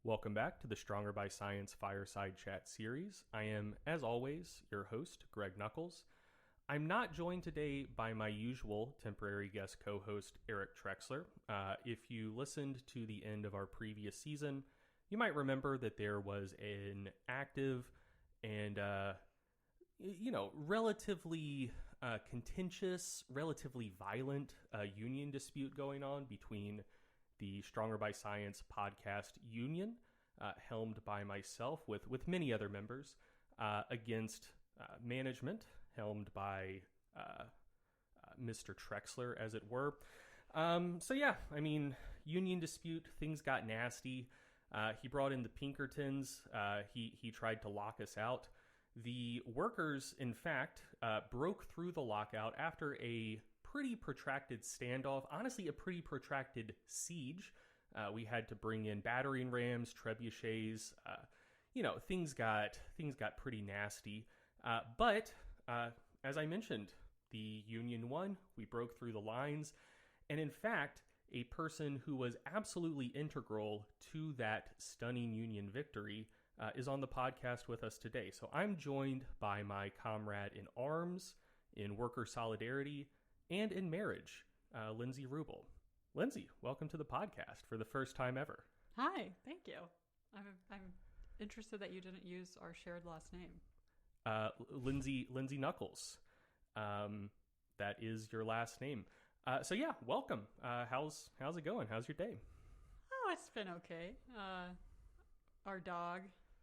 Welcome back to the Stronger by Science Fireside Chat series. I am, as always, your host, Greg Nuckols. I'm not joined today by my usual temporary guest co-host, Eric Trexler. If you listened to the end of our previous season, you might remember that there was an active and, relatively contentious, relatively violent union dispute going on between the Stronger by Science podcast union, helmed by myself with many other members, against management, helmed by Mr. Trexler, as it were. Union dispute, things got nasty. He brought in the Pinkertons. He tried to lock us out. The workers, in fact, broke through the lockout after a pretty protracted standoff, honestly a pretty protracted siege. We had to bring in battering rams, trebuchets, things got pretty nasty. But as I mentioned, the Union won, we broke through the lines, and in fact, a person who was absolutely integral to that stunning Union victory is on the podcast with us today. So I'm joined by my comrade in arms, in worker solidarity, and in marriage, Lyndsey Nuckols. Lindsay, welcome to the podcast for the first time ever. Hi, thank you. I'm interested that you didn't use our shared last name. Lyndsey Nuckols. That is your last name. Welcome. How's it going? How's your day? Oh, it's been okay. Our dog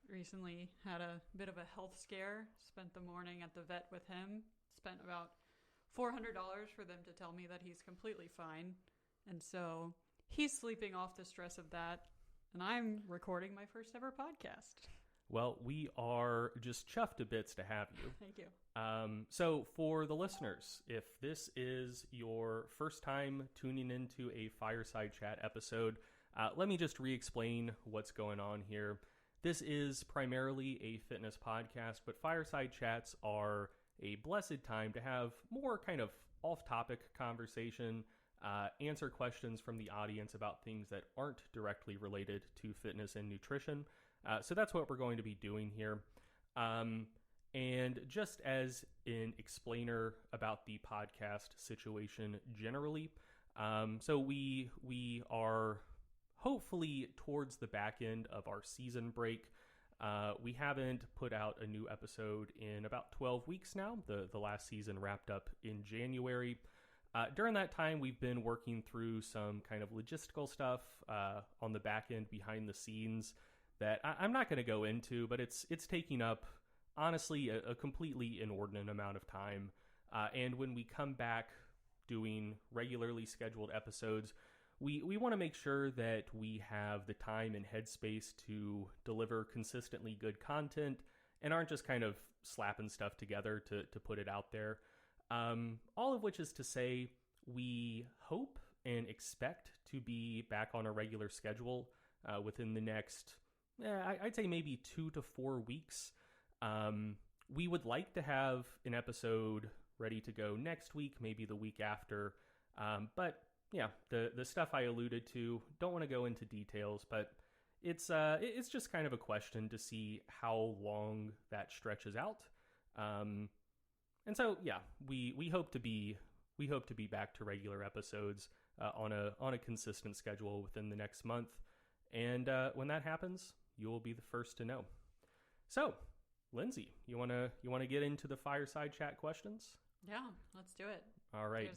recently had a bit of a health scare. Spent the morning at the vet with him. Spent about $400 for them to tell me that he's completely fine. And so he's sleeping off the stress of that. And I'm recording my first ever podcast. Well, we are just chuffed to bits to have you. Thank you. So for the listeners, if this is your first time tuning into a Fireside Chat episode, let me just re-explain what's going on here. This is primarily a fitness podcast, but Fireside Chats are a blessed time to have more kind of off-topic conversation, answer questions from the audience about things that aren't directly related to fitness and nutrition. So that's what we're going to be doing here. And just as an explainer about the podcast situation generally, so we are hopefully towards the back end of our season break. We haven't put out a new episode in about 12 weeks now. The last season wrapped up in January. During that time, we've been working through some kind of logistical stuff on the back end behind the scenes that I'm not going to go into, but it's taking up, honestly, a completely inordinate amount of time. And when we come back doing regularly scheduled episodes, we want to make sure that we have the time and headspace to deliver consistently good content and aren't just kind of slapping stuff together to put it out there. All of which is to say, we hope and expect to be back on a regular schedule within the next, I'd say maybe 2 to 4 weeks. We would like to have an episode ready to go next week, maybe the week after. But yeah, the stuff I alluded to, don't want to go into details, but it's just kind of a question to see how long that stretches out. And so, yeah, we hope to be back to regular episodes on a consistent schedule within the next month. And when that happens, you will be the first to know. So, Lindsay, you wanna get into the Fireside Chat questions? Yeah, let's do it. All right.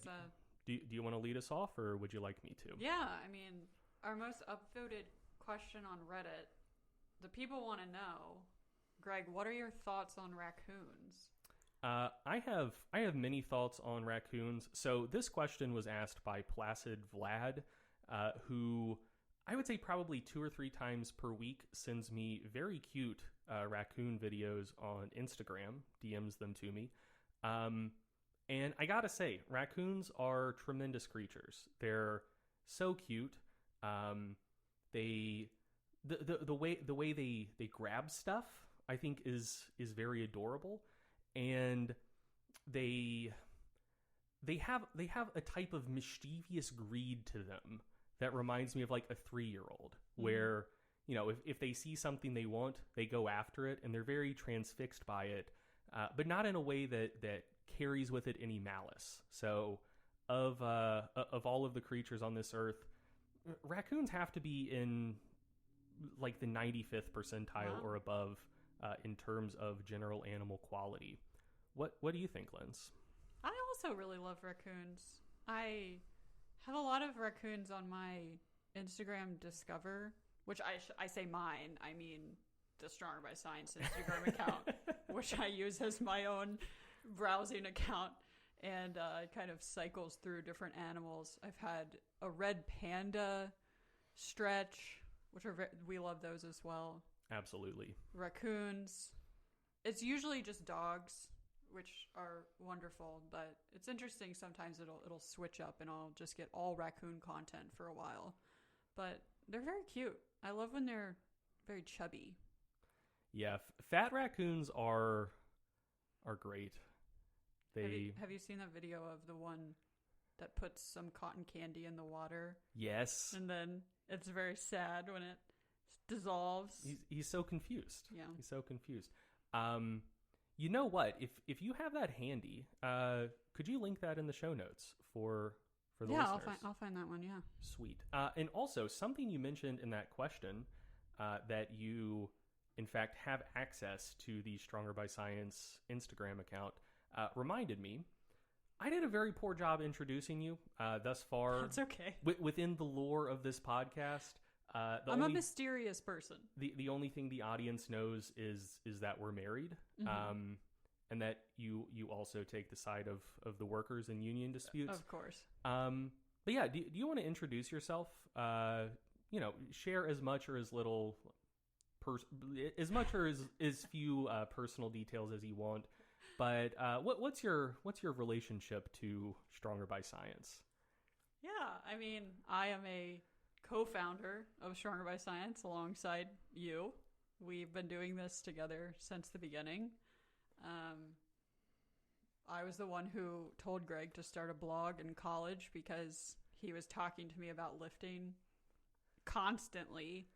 Do you want to lead us off, or would you like me to? Yeah, I mean, our most upvoted question on Reddit, the people want to know, Greg, what are your thoughts on raccoons? I have many thoughts on raccoons. So this question was asked by Placid Vlad, who I would say probably 2 or 3 times per week sends me very cute raccoon videos on Instagram, DMs them to me. And I gotta say, raccoons are tremendous creatures. They're so cute. The way they grab stuff, I think, is very adorable. And they have a type of mischievous greed to them that reminds me of like a 3-year-old, where if they see something they want, they go after it, and they're very transfixed by it, but not in a way that carries with it any malice. So of all of the creatures on this earth, raccoons have to be in like the 95th percentile or above in terms of general animal quality. What do you think, Linz? I also really love raccoons. I have a lot of raccoons on my Instagram Discover, which I say mine. I mean the Stronger by Science Instagram account, which I use as my own browsing account, and it kind of cycles through different animals. I've had a red panda stretch, which we love those as well. Absolutely. Raccoons. It's usually just dogs, which are wonderful, but it's interesting. Sometimes it'll switch up and I'll just get all raccoon content for a while. But they're very cute. I love when they're very chubby. Yeah, fat raccoons are great. Have you seen that video of the one that puts some cotton candy in the water? Yes. And then it's very sad when it dissolves. He's so confused. Yeah. He's so confused. You know what? If you have that handy, could you link that in the show notes for the listeners? Yeah, I'll find that one, yeah. Sweet. And also, something you mentioned in that question, that you, in fact, have access to the Stronger by Science Instagram account, reminded me, I did a very poor job introducing you thus far. That's okay. Within the lore of this podcast. I'm a mysterious person. The only thing the audience knows is that we're married, and that you also take the side of the workers in union disputes. Of course. But yeah, do you want to introduce yourself? Share as much or as little, as much or as few personal details as you want. But what's your relationship to Stronger by Science? Yeah, I mean, I am a co-founder of Stronger by Science alongside you. We've been doing this together since the beginning. I was the one who told Greg to start a blog in college because he was talking to me about lifting constantly.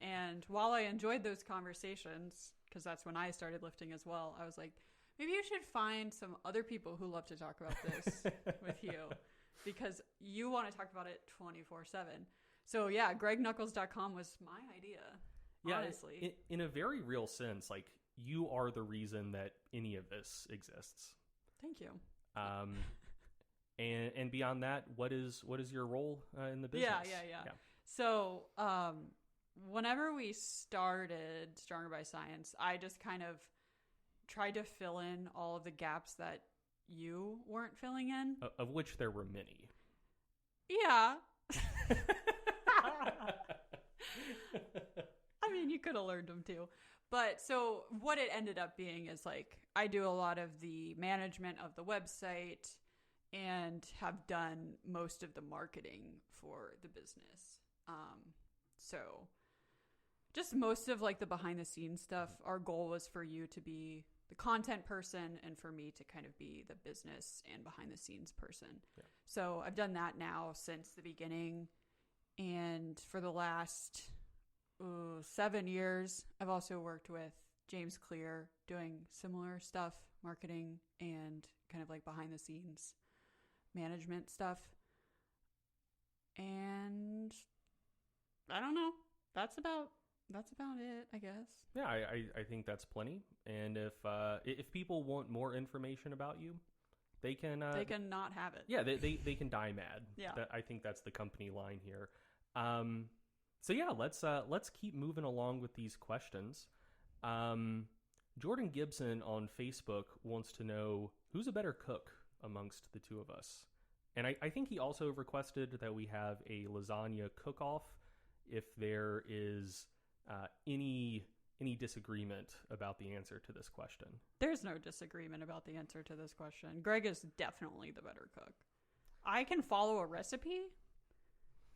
And while I enjoyed those conversations, because that's when I started lifting as well, I was like, maybe you should find some other people who love to talk about this with you, because you want to talk about it 24/7. So yeah, GregNuckols.com was my idea. Yeah, honestly, in a very real sense, like, you are the reason that any of this exists. Thank you. And beyond that, what is your role in the business? Yeah. So whenever we started Stronger by Science, I just kind of tried to fill in all of the gaps that you weren't filling in. Of which there were many. Yeah. I mean, you could have learned them too. But so what it ended up being is, like, I do a lot of the management of the website and have done most of the marketing for the business. So just most of, like, the behind the scenes stuff. Our goal was for you to be the content person and for me to kind of be the business and behind the scenes person. Yeah. So I've done that now since the beginning. And for the last 7 years, I've also worked with James Clear doing similar stuff, marketing and kind of like behind the scenes management stuff. And I don't know. That's about it, I guess. Yeah, I think that's plenty. And if people want more information about you, they can not have it. Yeah, they can die mad. Yeah, I think that's the company line here. So yeah, let's keep moving along with these questions. Jordan Gibson on Facebook wants to know who's a better cook amongst the two of us. And I think he also requested that we have a lasagna cook-off if there is any disagreement about the answer to this question. There's no disagreement about the answer to this question. Greg is definitely the better cook. I can follow a recipe,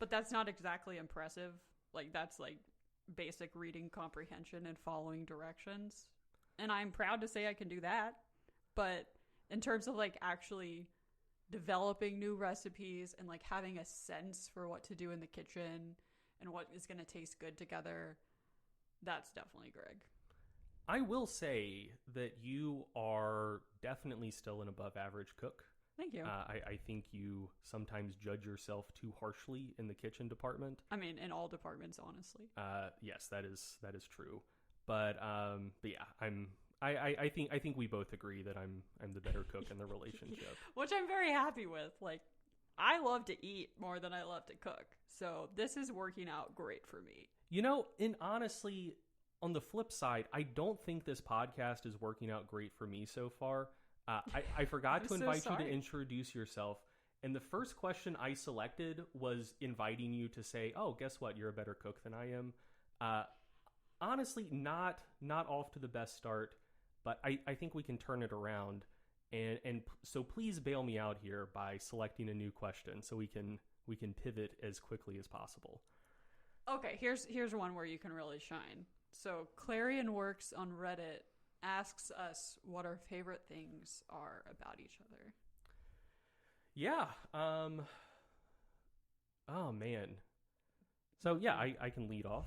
but that's not exactly impressive. Like, that's like basic reading comprehension and following directions. And I'm proud to say I can do that. But in terms of, like, actually developing new recipes and, like, having a sense for what to do in the kitchen and what is going to taste good together, that's definitely Greg. I will say that you are definitely still an above average cook. Thank you. I think you sometimes judge yourself too harshly in the kitchen department. I mean, in all departments, honestly. Yes, that is true. But yeah, I think we both agree that I'm the better cook in the relationship. Which I'm very happy with. Like, I love to eat more than I love to cook. So this is working out great for me. You know, and honestly, on the flip side, I don't think this podcast is working out great for me so far. I forgot to invite you to introduce yourself. And the first question I selected was inviting you to say, oh, guess what? You're a better cook than I am. Honestly, not off to the best start, but I think we can turn it around. And so please bail me out here by selecting a new question so we can pivot as quickly as possible. Okay, here's one where you can really shine. So Clarion Works on Reddit asks us what our favorite things are about each other. Yeah. Oh man. So yeah, I can lead off.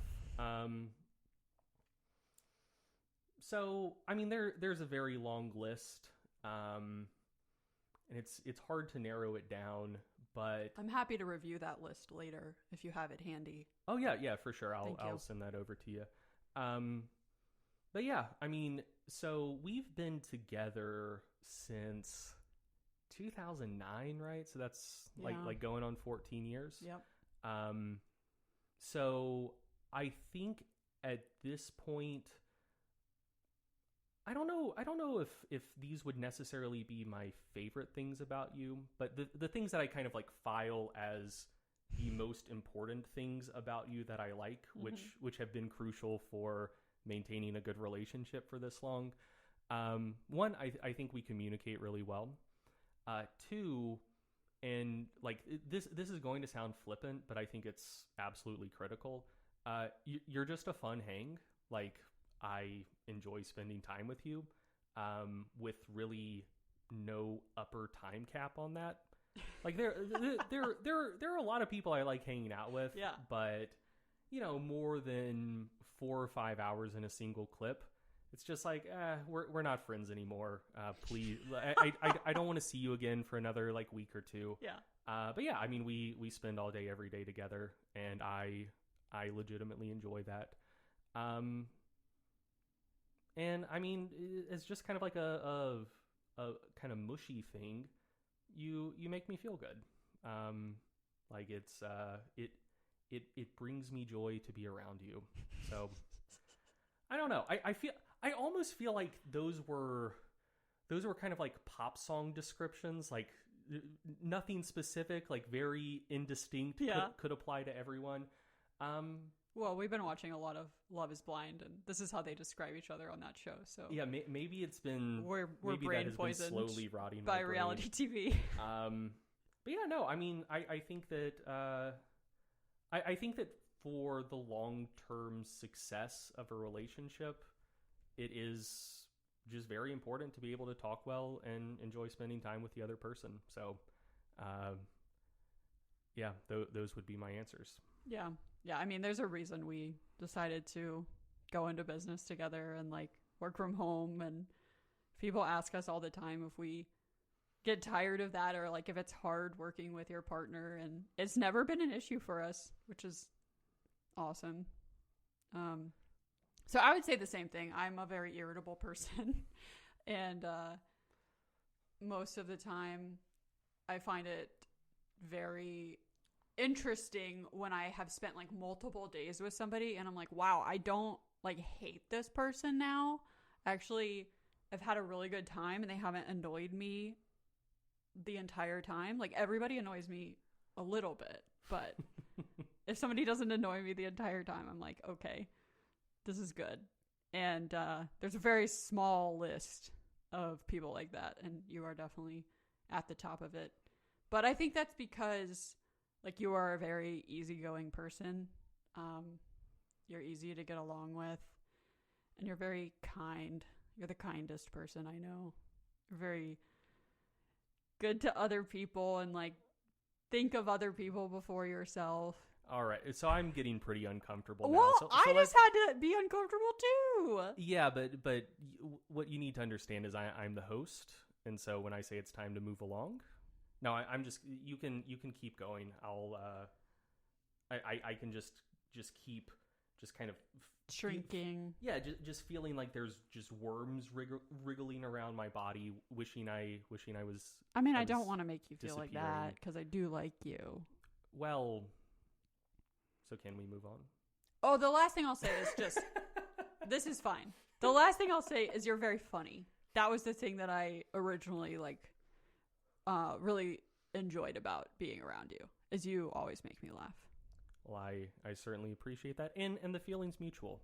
So I mean there's a very long list. And it's hard to narrow it down, but I'm happy to review that list later if you have it handy. Oh yeah, for sure. I'll send that over to you. But yeah, I mean, so we've been together since 2009, right? So that's like going on 14 years. Yep. So I think at this point, I don't know if these would necessarily be my favorite things about you, but the things that I kind of like file as the most important things about you that I like, which have been crucial for maintaining a good relationship for this long. One, I think we communicate really well. Two, and like this is going to sound flippant, but I think it's absolutely critical. You're just a fun hang. Like, I enjoy spending time with you, with really no upper time cap on that. Like there are a lot of people I like hanging out with, yeah. But you know, more than 4 or 5 hours in a single clip, it's just like, we're not friends anymore. Please, I don't want to see you again for another like week or two. Yeah. But yeah, I mean, we spend all day every day together, and I legitimately enjoy that. And I mean, it's just kind of like a kind of mushy thing. You make me feel good. Like it's it brings me joy to be around you. So I don't know. I almost feel like those were kind of like pop song descriptions, like nothing specific, like very indistinct. Yeah. Could apply to everyone. Well, we've been watching a lot of Love is Blind, and this is how they describe each other on that show. So yeah, maybe it's been we're maybe brain that has poisoned been slowly rotting by my brain. reality TV. But yeah, no, I mean, I think that I think that for the long-term success of a relationship, it is just very important to be able to talk well and enjoy spending time with the other person. So, yeah, those would be my answers. Yeah. Yeah, I mean, there's a reason we decided to go into business together and like work from home, and people ask us all the time if we get tired of that or like if it's hard working with your partner, and it's never been an issue for us, which is awesome. So I would say the same thing. I'm a very irritable person and most of the time I find it very interesting when I have spent like multiple days with somebody and I'm like, wow, I don't like hate this person now. Actually, I've had a really good time and they haven't annoyed me the entire time. Like, everybody annoys me a little bit, but if somebody doesn't annoy me the entire time, I'm like, okay, this is good. And there's a very small list of people like that, and you are definitely at the top of it. But I think that's because like you are a very easygoing person. You're easy to get along with, and you're very kind. You're the kindest person I know. You're very good to other people and like think of other people before yourself. All right, so I'm getting pretty uncomfortable Well, now. I just had to be uncomfortable too. Yeah, but what you need to understand is I'm the host, and so when I say it's time to move along, no, I'm just you can keep going. I can just keep just kind of shrinking. Yeah, just feeling like there's just worms wriggling around my body, wishing I was. I mean, I don't want to make you feel like that because I do like you. Well, so can we move on? Oh, the last thing I'll say is just this is fine. The last thing I'll say is you're very funny. That was the thing that I originally really enjoyed about being around you. Is you always make me laugh. Well, I certainly appreciate that, and the feeling's mutual.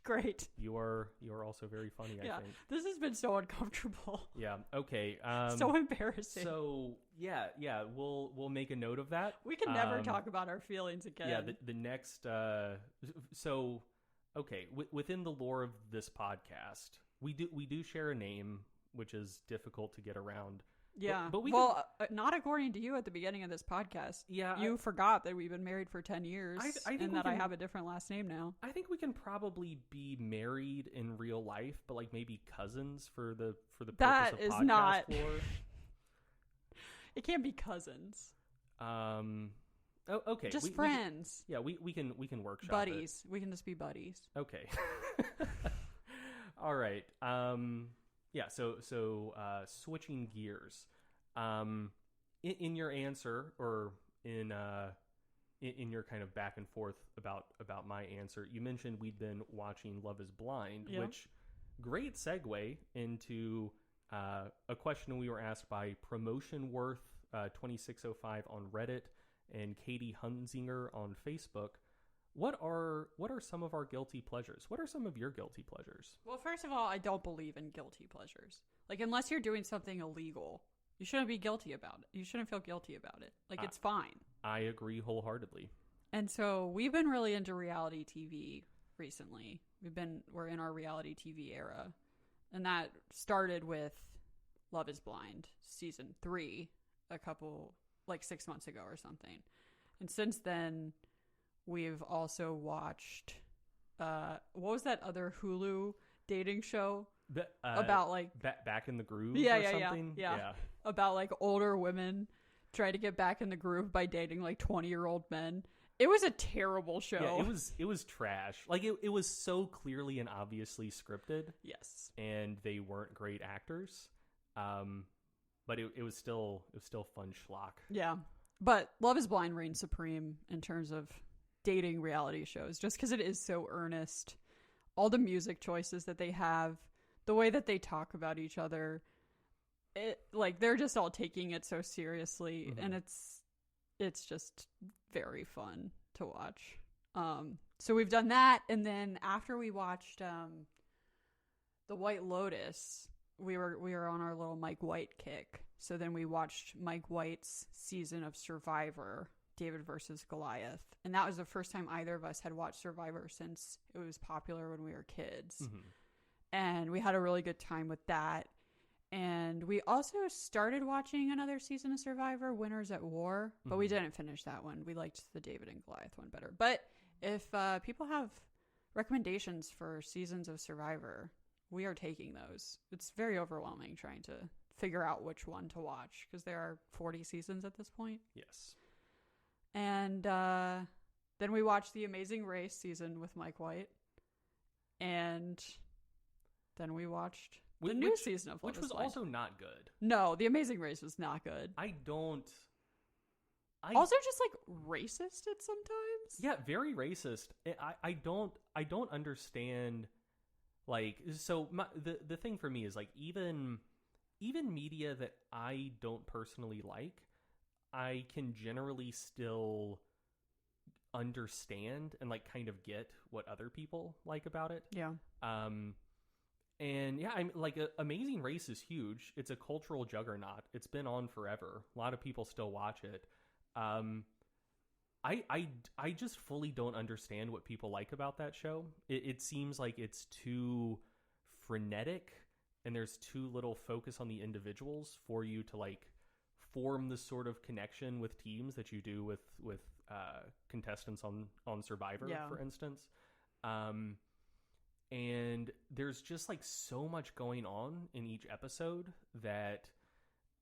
Great. You are also very funny. Yeah, I think this has been so uncomfortable. Yeah. Okay. So embarrassing. So yeah. We'll make a note of that. We can never talk about our feelings again. Yeah. The next. So okay. Within the lore of this podcast, we do share a name, which is difficult to get around. Yeah, but we not according to you at the beginning of this podcast. Yeah, you forgot that we've been married for 10 years, and that I have a different last name now. I think we can probably be married in real life, but like maybe cousins for the purpose that of is podcast not. lore. It can't be cousins. Oh, okay. Just friends. We can workshop buddies. it. We can just be buddies. Okay. All right. Yeah, so switching gears, in your answer, or in your kind of back and forth about my answer, you mentioned we'd been watching Love is Blind, yeah. Which great segue into a question we were asked by Promotionworth 2605 on Reddit and Katie Hunzinger on Facebook. What are some of our guilty pleasures? What are some of your guilty pleasures? Well, first of all, I don't believe in guilty pleasures. Like, unless you're doing something illegal, you shouldn't be guilty about it. You shouldn't feel guilty about it. Like, it's fine. I agree wholeheartedly. And so we've been really into reality TV recently. We're in our reality TV era. And that started with Love is Blind season 3 like 6 months ago or something. And since then, we've also watched, what was that other Hulu dating show? About like... Back in the Groove or something? Yeah. About like older women trying to get back in the groove by dating like 20-year-old men. It was a terrible show. Yeah, it was trash. Like it was so clearly and obviously scripted. Yes. And they weren't great actors. But it was still fun schlock. Yeah. But Love is Blind reigns supreme in terms of dating reality shows, just because it is so earnest. All the music choices that they have, the way that they talk about each other, they're just all taking it so seriously, and it's just very fun to watch. So we've done that, and then after we watched The White Lotus, we were on our little Mike White kick. So then we watched Mike White's season of Survivor, David versus Goliath. And that was the first time either of us had watched Survivor since it was popular when we were kids. Mm-hmm. And we had a really good time with that. And we also started watching another season of Survivor, Winners at War, but we didn't finish that one. We liked the David and Goliath one better. But if people have recommendations for seasons of Survivor, we are taking those. It's very overwhelming trying to figure out which one to watch because there are 40 seasons at this point. Yes. And then we watched The Amazing Race season with Mike White. And then we watched the new season of Love is Blind. Which was also not good. No, The Amazing Race was not good. Also just like racist at sometimes. Yeah, very racist. I don't understand. Like, so the thing for me is like even media that I don't personally like, I can generally still understand and like kind of get what other people like about it. Yeah. And yeah, I'm like Amazing Race is huge. It's a cultural juggernaut. It's been on forever. A lot of people still watch it. I just fully don't understand what people like about that show. It seems like it's too frenetic and there's too little focus on the individuals for you to like form the sort of connection with teams that you do with contestants on Survivor, Yeah. for instance. And there's just like so much going on in each episode that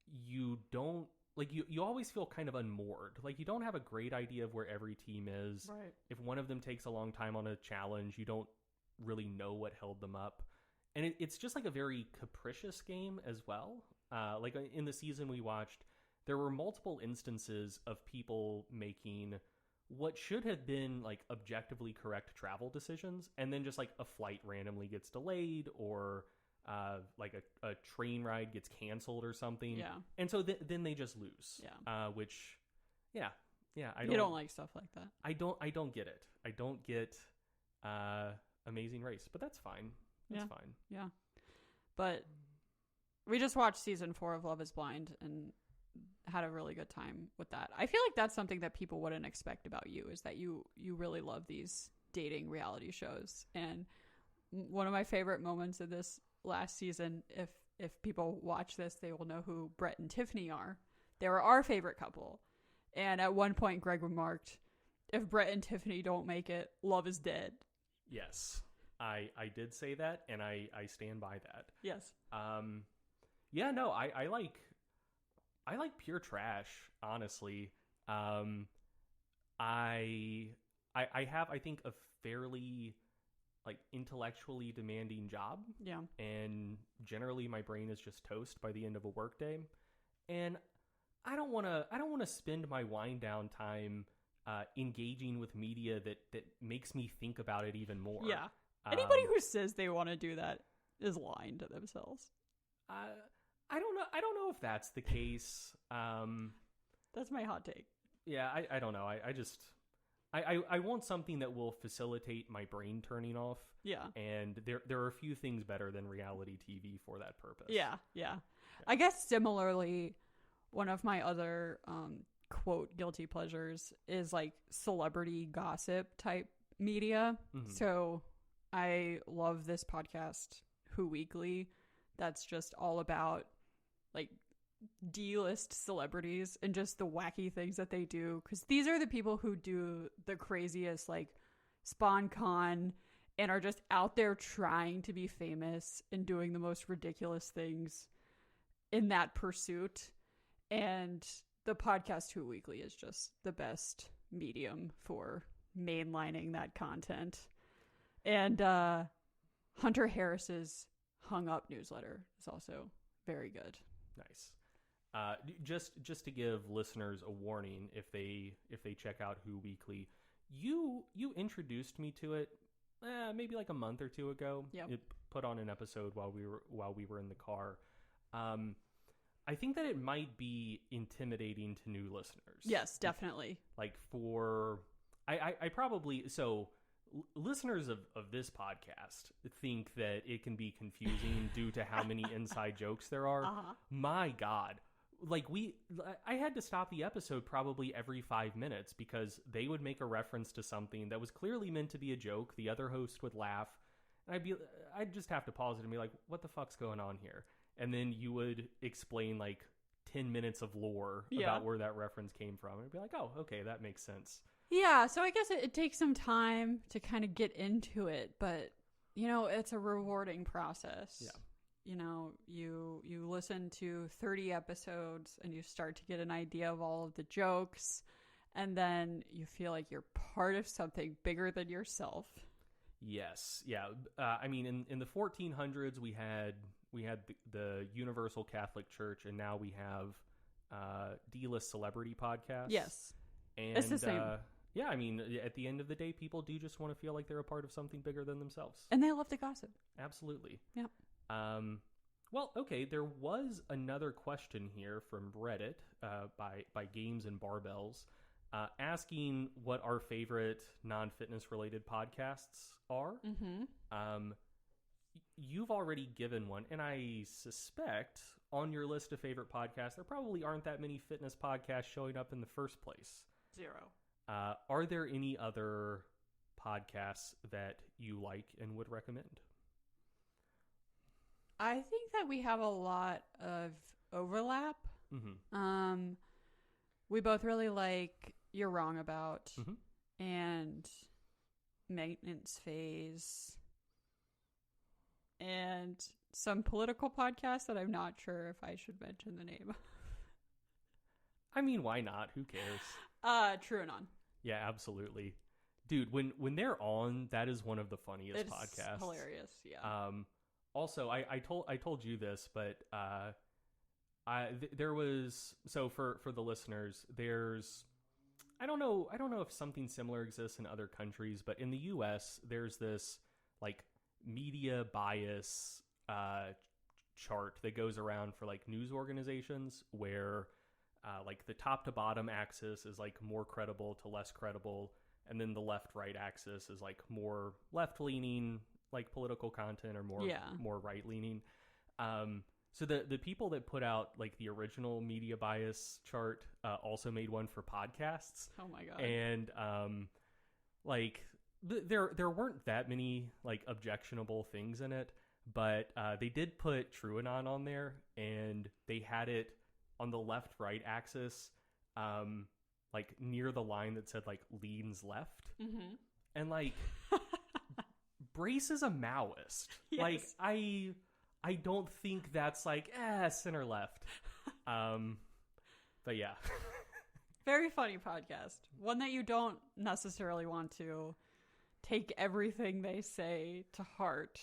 you don't like you always feel kind of unmoored. Like you don't have a great idea of where every team is. Right. If one of them takes a long time on a challenge, you don't really know what held them up. And it's just like a very capricious game as well. Like in the season we watched, there were multiple instances of people making what should have been like objectively correct travel decisions, and then just like a flight randomly gets delayed, or like a train ride gets canceled or something. Yeah. And so then they just lose. Yeah. Which, yeah. You don't like stuff like that. I don't get it. I don't get Amazing Race, but that's fine. That's fine. Yeah. But we just watched season 4 of Love is Blind and had a really good time with that. I feel like that's something that people wouldn't expect about you, is that you really love these dating reality shows. And one of my favorite moments of this last season, if people watch this, they will know who Brett and Tiffany are. They were our favorite couple. And at one point, Greg remarked, if Brett and Tiffany don't make it, love is dead. Yes. I did say that, and I stand by that. Yes. Yeah, no, I like pure trash, honestly. I have, I think, a fairly like intellectually demanding job. Yeah. And generally my brain is just toast by the end of a workday. And I don't want to spend my wind down time engaging with media that makes me think about it even more. Yeah. Anybody who says they want to do that is lying to themselves. I don't know if that's the case. That's my hot take. Yeah, I don't know. I want something that will facilitate my brain turning off. Yeah. And there are a few things better than reality TV for that purpose. Yeah. I guess similarly, one of my other quote guilty pleasures is like celebrity gossip type media. Mm-hmm. So I love this podcast, Who Weekly, that's just all about like D-list celebrities and just the wacky things that they do, because these are the people who do the craziest like SpawnCon and are just out there trying to be famous and doing the most ridiculous things in that pursuit. And the podcast Who Weekly is just the best medium for mainlining that content. And Hunter Harris's Hung Up newsletter is also very good. Nice. Just to give listeners a warning, if they check out Who Weekly, you introduced me to it maybe like a month or two ago. Yep. It put on an episode while we were in the car. I think that it might be intimidating to new listeners. Yes, definitely. Like I probably, so listeners of this podcast think that it can be confusing due to how many inside jokes there are. Uh-huh. My God. Like I had to stop the episode probably every 5 minutes because they would make a reference to something that was clearly meant to be a joke. The other host would laugh, and I'd just have to pause it and be like, what the fuck's going on here? And then you would explain like 10 minutes of lore about where that reference came from. And I'd be like, oh, okay, that makes sense. Yeah, so I guess it takes some time to kind of get into it, but, it's a rewarding process. Yeah. You listen to 30 episodes and you start to get an idea of all of the jokes, and then you feel like you're part of something bigger than yourself. Yes. Yeah. I mean, in the 1400s, we had the Universal Catholic Church, and now we have D-list celebrity podcasts. Yes. And it's the same. Yeah, I mean, at the end of the day, people do just want to feel like they're a part of something bigger than themselves. And they love to gossip. Absolutely. Yep. Well, okay, there was another question here from Reddit by Games and Barbells asking what our favorite non-fitness related podcasts are. Mm-hmm. You've already given one, and I suspect on your list of favorite podcasts, there probably aren't that many fitness podcasts showing up in the first place. 0. Are there any other podcasts that you like and would recommend? I think that we have a lot of overlap. Mm-hmm. We both really like, you're wrong about, Mm-hmm. and maintenance phase, and some political podcasts that I'm not sure if I should mention the name. I mean, why not? Who cares? True and on. Yeah, absolutely. Dude, when they're on, that is one of the funniest It's podcasts. hilarious, yeah. Also, I told you this, but there was, so for the listeners, there's, I don't know if something similar exists in other countries, but in the US there's this like media bias chart that goes around for like news organizations where like the top to bottom axis is like more credible to less credible, and then the left right axis is like more left leaning like political content, or more right leaning. So the people that put out like the original media bias chart also made one for podcasts. Oh my god. And like there weren't that many like objectionable things in it, but they did put TrueAnon on there, and they had it on the left right axis, like near the line that said like leans left. Mm-hmm. And like Brace is a Maoist. Yes. Like I don't think that's like center left. But yeah. Very funny podcast. One that you don't necessarily want to take everything they say to heart.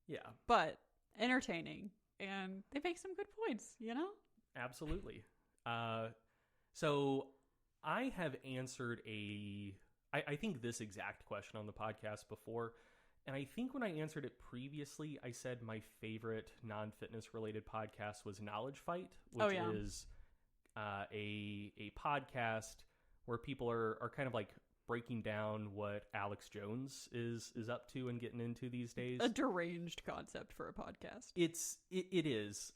Yeah. But entertaining. And they make some good points, you know? Absolutely. So I have answered I think this exact question on the podcast before. And I think when I answered it previously, I said my favorite non-fitness related podcast was Knowledge Fight, which is a podcast where people are kind of like breaking down what Alex Jones is up to and getting into these days. A deranged concept for a podcast. It is.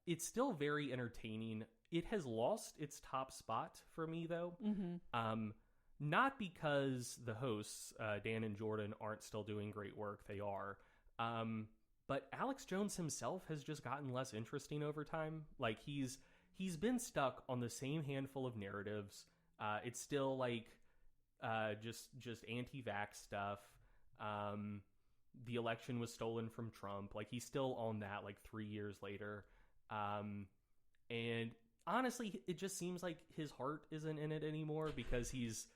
It's still very entertaining. It has lost its top spot for me, though. Mm-hmm. Not because the hosts, Dan and Jordan, aren't still doing great work. They are. But Alex Jones himself has just gotten less interesting over time. Like he's been stuck on the same handful of narratives. It's still like just anti-vax stuff. The election was stolen from Trump. Like he's still on that like 3 years later. And honestly, it just seems like his heart isn't in it anymore, because he's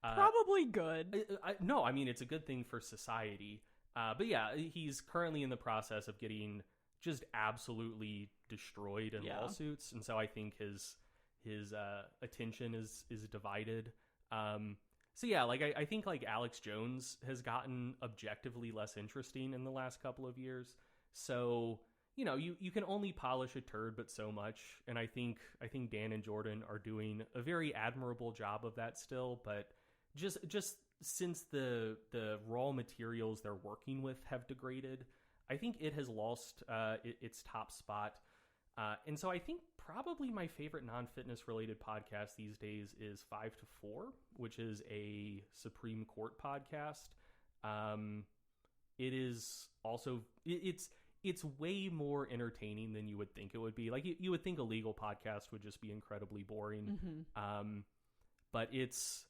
probably good. No, I mean, it's a good thing for society. But yeah, he's currently in the process of getting just absolutely destroyed in lawsuits. And so I think his attention is divided. So yeah, like I think like Alex Jones has gotten objectively less interesting in the last couple of years. So, you know, you can only polish a turd but so much. And I think Dan and Jordan are doing a very admirable job of that still, but just since the raw materials they're working with have degraded, I think it has lost its top spot. And so I think probably my favorite non-fitness related podcast these days is 5 to 4, which is a Supreme Court podcast. It is also, it's way more entertaining than you would think it would be. Like you would think a legal podcast would just be incredibly boring. Mm-hmm. But it's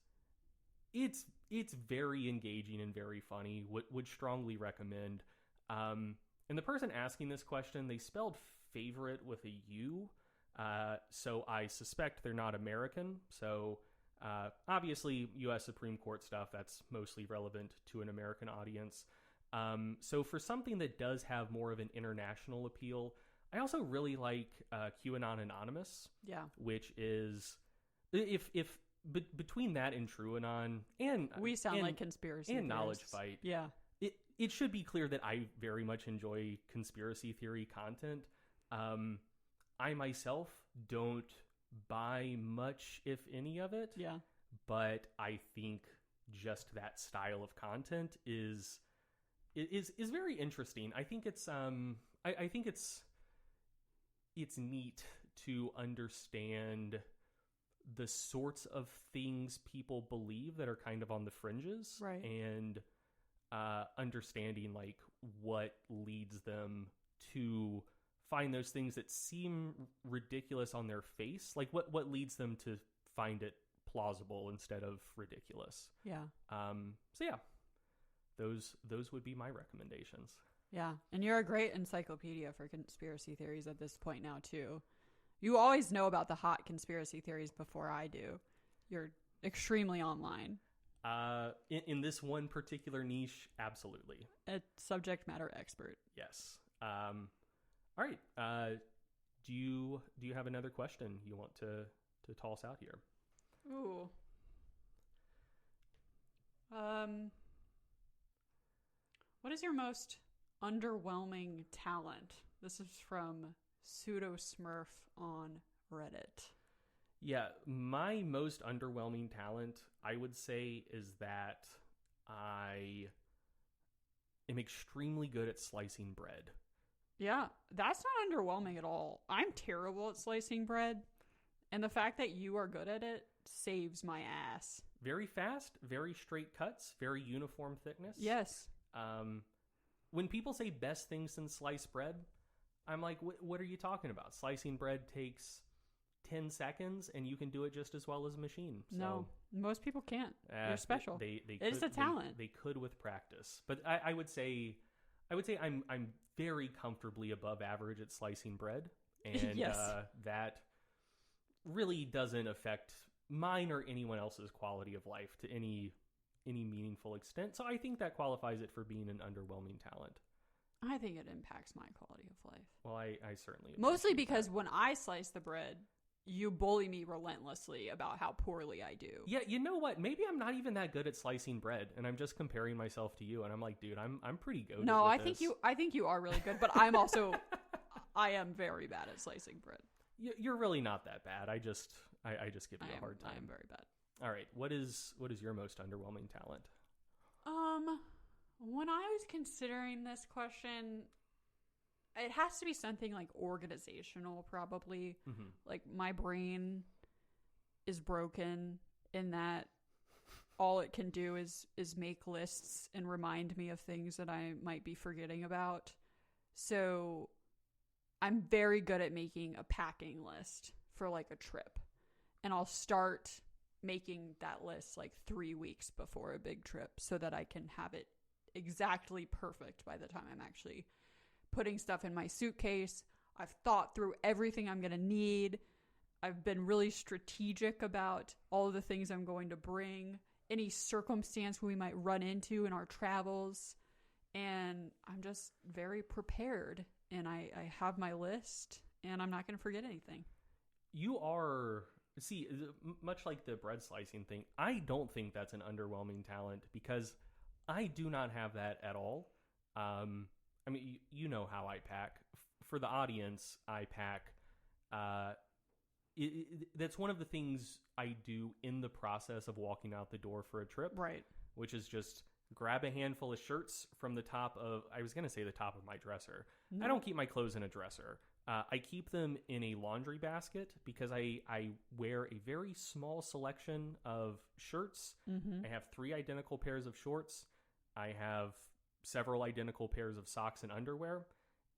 very engaging and very funny. Would strongly recommend. And the person asking this question, they spelled favorite with a U. So I suspect they're not American. So obviously U.S. Supreme Court stuff, that's mostly relevant to an American audience. So for something that does have more of an international appeal, I also really like QAnon Anonymous. Yeah. Which is, between that and TrueAnon and we sound like conspiracy and theorists. Knowledge Fight. Yeah. It should be clear that I very much enjoy conspiracy theory content. I myself don't buy much, if any, of it. Yeah. But I think just that style of content is very interesting. I think it's I think it's neat to understand the sorts of things people believe that are kind of on the fringes, right? And understanding like what leads them to find those things that seem ridiculous on their face, like what leads them to find it plausible instead of ridiculous. Yeah. So yeah, those would be my recommendations. Yeah. And you're a great encyclopedia for conspiracy theories at this point now, too. You always know about the hot conspiracy theories before I do. You're extremely online. In this one particular niche, absolutely. A subject matter expert. Yes. All right. Do you have another question you want to toss out here? Ooh. What is your most underwhelming talent? This is from Pseudo Smurf on Reddit. Yeah, my most underwhelming talent, I would say, is that I am extremely good at slicing bread. Yeah, that's not underwhelming at all. I'm terrible at slicing bread, and the fact that you are good at it saves my ass. Very fast, very straight cuts, very uniform thickness. Yes. When people say best things since sliced bread, I'm like, what are you talking about? Slicing bread takes 10 seconds and you can do it just as well as a machine. So, no, most people can't. You're special. It's a talent. They could with practice. But I would say I'm very comfortably above average at slicing bread. And yes. That really doesn't affect mine or anyone else's quality of life to any meaningful extent. So I think that qualifies it for being an underwhelming talent. I think it impacts my quality of life. Well, I certainly... Mostly because when I slice the bread, you bully me relentlessly about how poorly I do. Yeah, you know what? Maybe I'm not even that good at slicing bread, and I'm just comparing myself to you, and I'm like, dude, I'm pretty good. No, I think you are really good, but I'm also... I am very bad at slicing bread. You're really not that bad. I just give you a hard time. I am very bad. All right, what is your most underwhelming talent? When I was considering this question, it has to be something like organizational, probably. Mm-hmm. Like, my brain is broken in that all it can do is make lists and remind me of things that I might be forgetting about. So I'm very good at making a packing list for like a trip. And I'll start making that list like 3 weeks before a big trip so that I can have it exactly perfect by the time I'm actually putting stuff in my suitcase. I've thought through everything I'm going to need. I've been really strategic about all of the things I'm going to bring, any circumstance we might run into in our travels. And I'm just very prepared. And I have my list, and I'm not going to forget anything. You are... See, much like the bread slicing thing, I don't think that's an underwhelming talent because I do not have that at all. I mean, you know how I pack. For the audience, I pack. That's one of the things I do in the process of walking out the door for a trip. Right. Which is just grab a handful of shirts from the top of, I was going to say the top of my dresser. No. I don't keep my clothes in a dresser. I keep them in a laundry basket because I wear a very small selection of shirts. Mm-hmm. I have 3 identical pairs of shorts. I have several identical pairs of socks and underwear.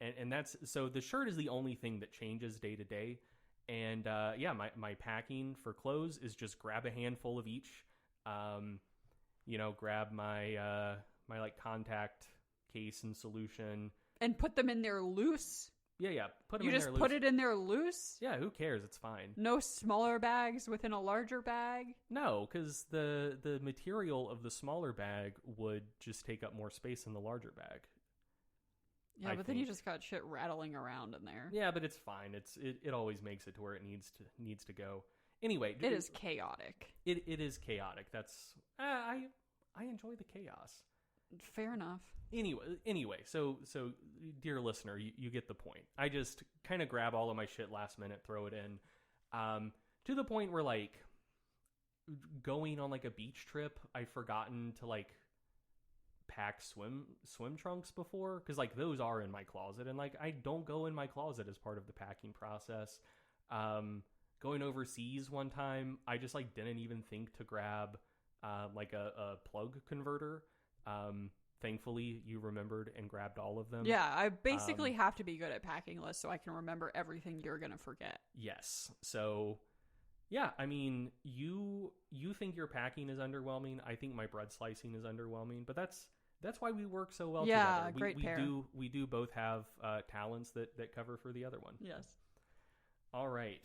And that's, so the shirt is the only thing that changes day to day. And my packing for clothes is just grab a handful of each. Grab my like contact case and solution. And put them in there loose? Yeah. Put them in there loose. You just put it in there loose? Yeah, who cares? It's fine. No smaller bags within a larger bag? No, because the material of the smaller bag would just take up more space in the larger bag. Yeah, but then you just got shit rattling around in there. Yeah, but it's fine. It always makes it to where it needs to go. Anyway, it is chaotic. It is chaotic. That's I enjoy the chaos. Fair enough. Anyway, so dear listener, you get the point. I just kind of grab all of my shit last minute, throw it in, to the point where like going on like a beach trip, I've forgotten to like pack swim trunks before because like those are in my closet and like I don't go in my closet as part of the packing process. Going overseas one time, I just like didn't even think to grab like a plug converter. Thankfully, you remembered and grabbed all of them. Yeah, I basically have to be good at packing lists so I can remember everything you're going to forget. Yes. So, Yeah, I mean, you think your packing is underwhelming. I think my bread slicing is underwhelming, but that's why we work so well together. Great pair. We do both have talents that cover for the other one. Yes. All right.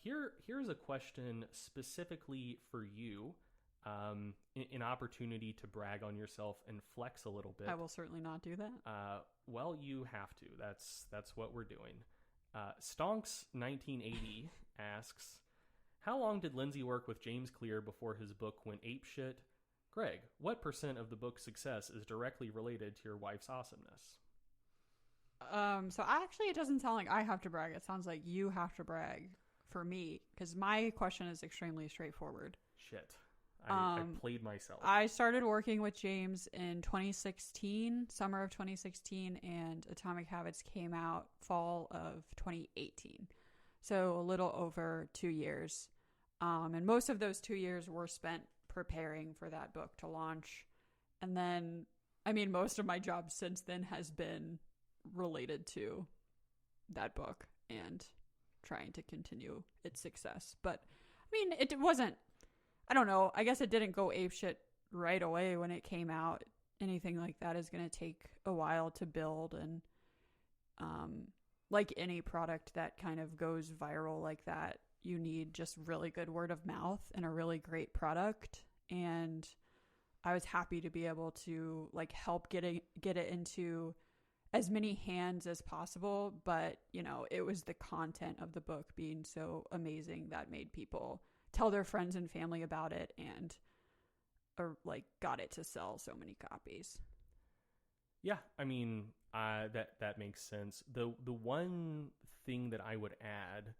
Here's a question specifically for you. An opportunity to brag on yourself and flex a little bit. I will certainly not do that. Well, you have to. That's what we're doing. Stonks 1980 asks, how long did Lindsay work with James Clear before his book went apeshit? Greg, what % of the book's success is directly related to your wife's awesomeness? So actually it doesn't sound like I have to brag. It sounds like you have to brag for me, because my question is extremely straightforward. Shit. I played myself. I started working with James in 2016, summer of 2016, and Atomic Habits came out fall of 2018. So a little over 2 years. And most of those 2 years were spent preparing for that book to launch. And then, I mean, most of my job since then has been related to that book and trying to continue its success. But, I mean, it wasn't, I don't know, I guess it didn't go apeshit right away when it came out. Anything like that is going to take a while to build, and like any product that kind of goes viral like that, you need just really good word of mouth and a really great product. And I was happy to be able to like help get it into as many hands as possible. But, you know, it was the content of the book being so amazing that made people tell their friends and family about it, and like got it to sell so many copies. Yeah, I mean, that makes sense. The one thing that I would add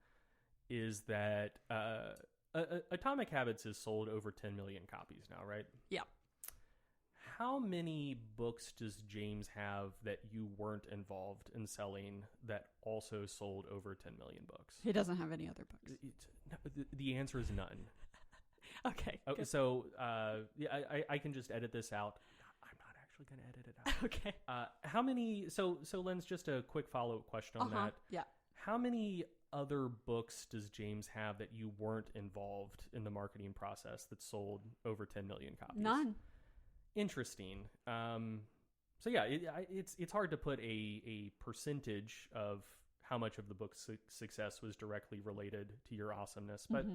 is that Atomic Habits has sold over 10 million copies now, right? Yeah. How many books does James have that you weren't involved in selling that also sold over 10 million books? He doesn't have any other books. The answer is none. Okay. Okay, so yeah, I can just edit this out. I'm not actually going to edit it out. Okay. How many? So Lynn, just a quick follow-up question on that. Yeah. How many other books does James have that you weren't involved in the marketing process that sold over 10 million copies? None. Interesting. So yeah, it's hard to put a percentage of how much of the book's success was directly related to your awesomeness, but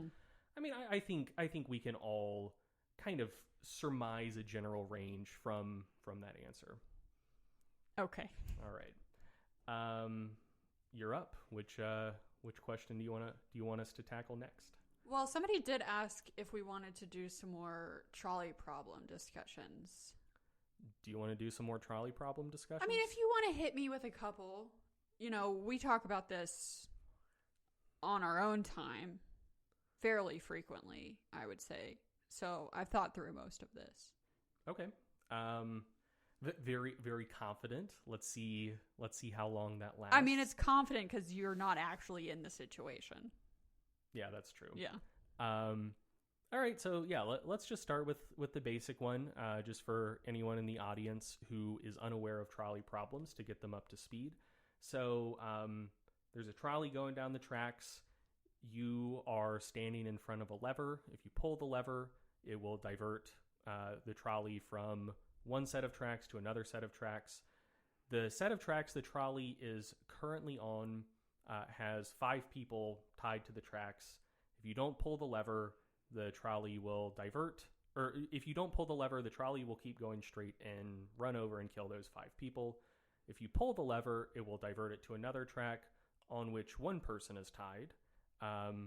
I mean, I think we can all kind of surmise a general range from that answer. Okay. All right. You're up. Which question do you want us to tackle next? Well, somebody did ask if we wanted to do some more trolley problem discussions. Do you want to do some more trolley problem discussions? I mean, if you want to hit me with a couple, you know, we talk about this on our own time fairly frequently, I would say. So I've thought through most of this. Okay. Very, very confident. Let's see how long that lasts. I mean, it's confident because you're not actually in the situation. Yeah, that's true. Yeah. All right. So yeah, let's just start with the basic one, just for anyone in the audience who is unaware of trolley problems to get them up to speed. So there's a trolley going down the tracks. You are standing in front of a lever. If you pull the lever, it will divert the trolley from one set of tracks to another set of tracks. The set of tracks the trolley is currently on has 5 people tied to the tracks. If you don't pull the lever, the trolley will divert. Or if you don't pull the lever, the trolley will keep going straight and run over and kill those 5 people. If you pull the lever, it will divert it to another track on which one person is tied.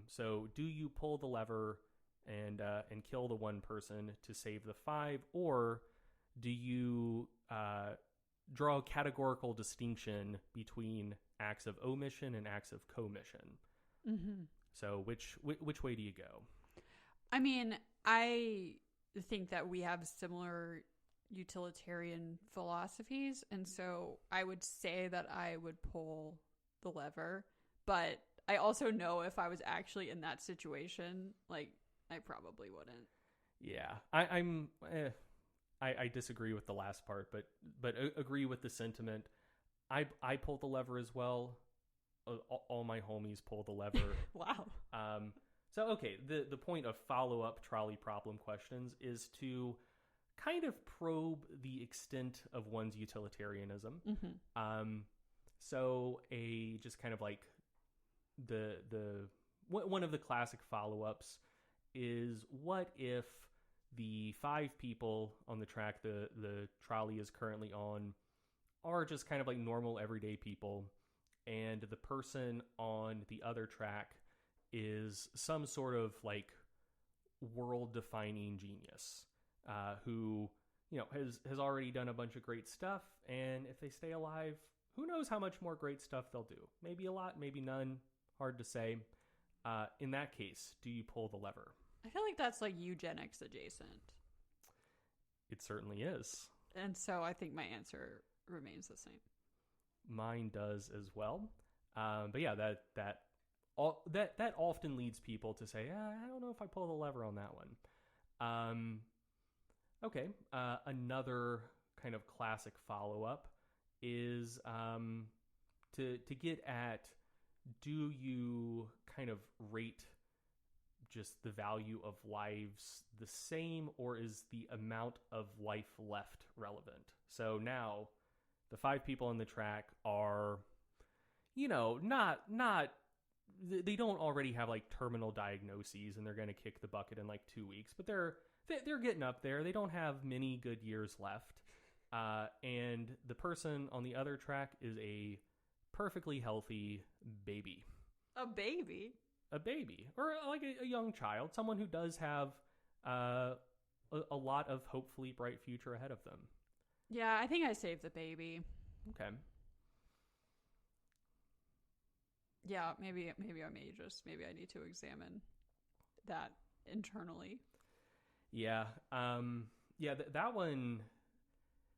So do you pull the lever and kill the one person to save the 5, or do you draw a categorical distinction between acts of omission and acts of commission? Mm-hmm. So which way do you go? I mean, I think that we have similar utilitarian philosophies, and so I would say that I would pull the lever, but I also know if I was actually in that situation, like, I probably wouldn't. Yeah, I disagree with the last part, but agree with the sentiment. I pull the lever as well. All my homies pull the lever. Wow. So, okay, the point of follow-up trolley problem questions is to kind of probe the extent of one's utilitarianism. So just kind of like one of the classic follow-ups is, what if the 5 people on the track the trolley is currently on are just kind of like normal everyday people, and the person on the other track is some sort of like world-defining genius who, has already done a bunch of great stuff, and if they stay alive, who knows how much more great stuff they'll do. Maybe a lot, maybe none. Hard to say. In that case, do you pull the lever? I feel like that's like eugenics adjacent. It certainly is. And so I think my answer remains the same. Mine does as well. But yeah, that often leads people to say, I don't know if I pull the lever on that one. Okay. Another kind of classic follow-up is to get at, do you kind of rate just the value of lives the same, or is the amount of life left relevant? So now the 5 people on the track are, not they don't already have like terminal diagnoses and they're going to kick the bucket in like 2 weeks, but they're getting up there. They don't have many good years left. And the person on the other track is a perfectly healthy baby. A baby? A baby. Or like a young child. Someone who does have a lot of hopefully bright future ahead of them. Yeah, I think I saved the baby. Okay. Yeah, maybe I need to examine that internally. Yeah. That one...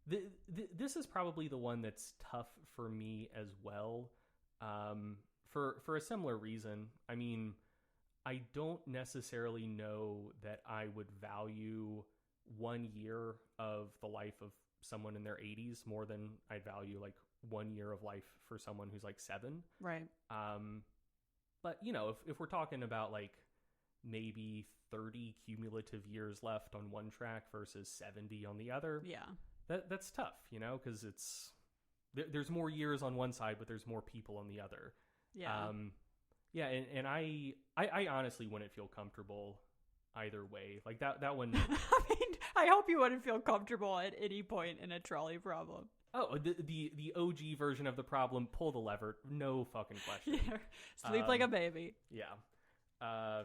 This is probably the one that's tough for me as well, for a similar reason. I mean, I don't necessarily know that I would value 1 year of the life of someone in their 80s more than I'd value like 1 year of life for someone who's like 7. Right. But if we're talking about like maybe 30 cumulative years left on one track versus 70 on the other, yeah. That's tough, because there's more years on one side, but there's more people on the other. Yeah. And I honestly wouldn't feel comfortable either way. Like that one. I mean, I hope you wouldn't feel comfortable at any point in a trolley problem. Oh, the OG version of the problem, pull the lever, no fucking question. Yeah. Sleep like a baby. Yeah.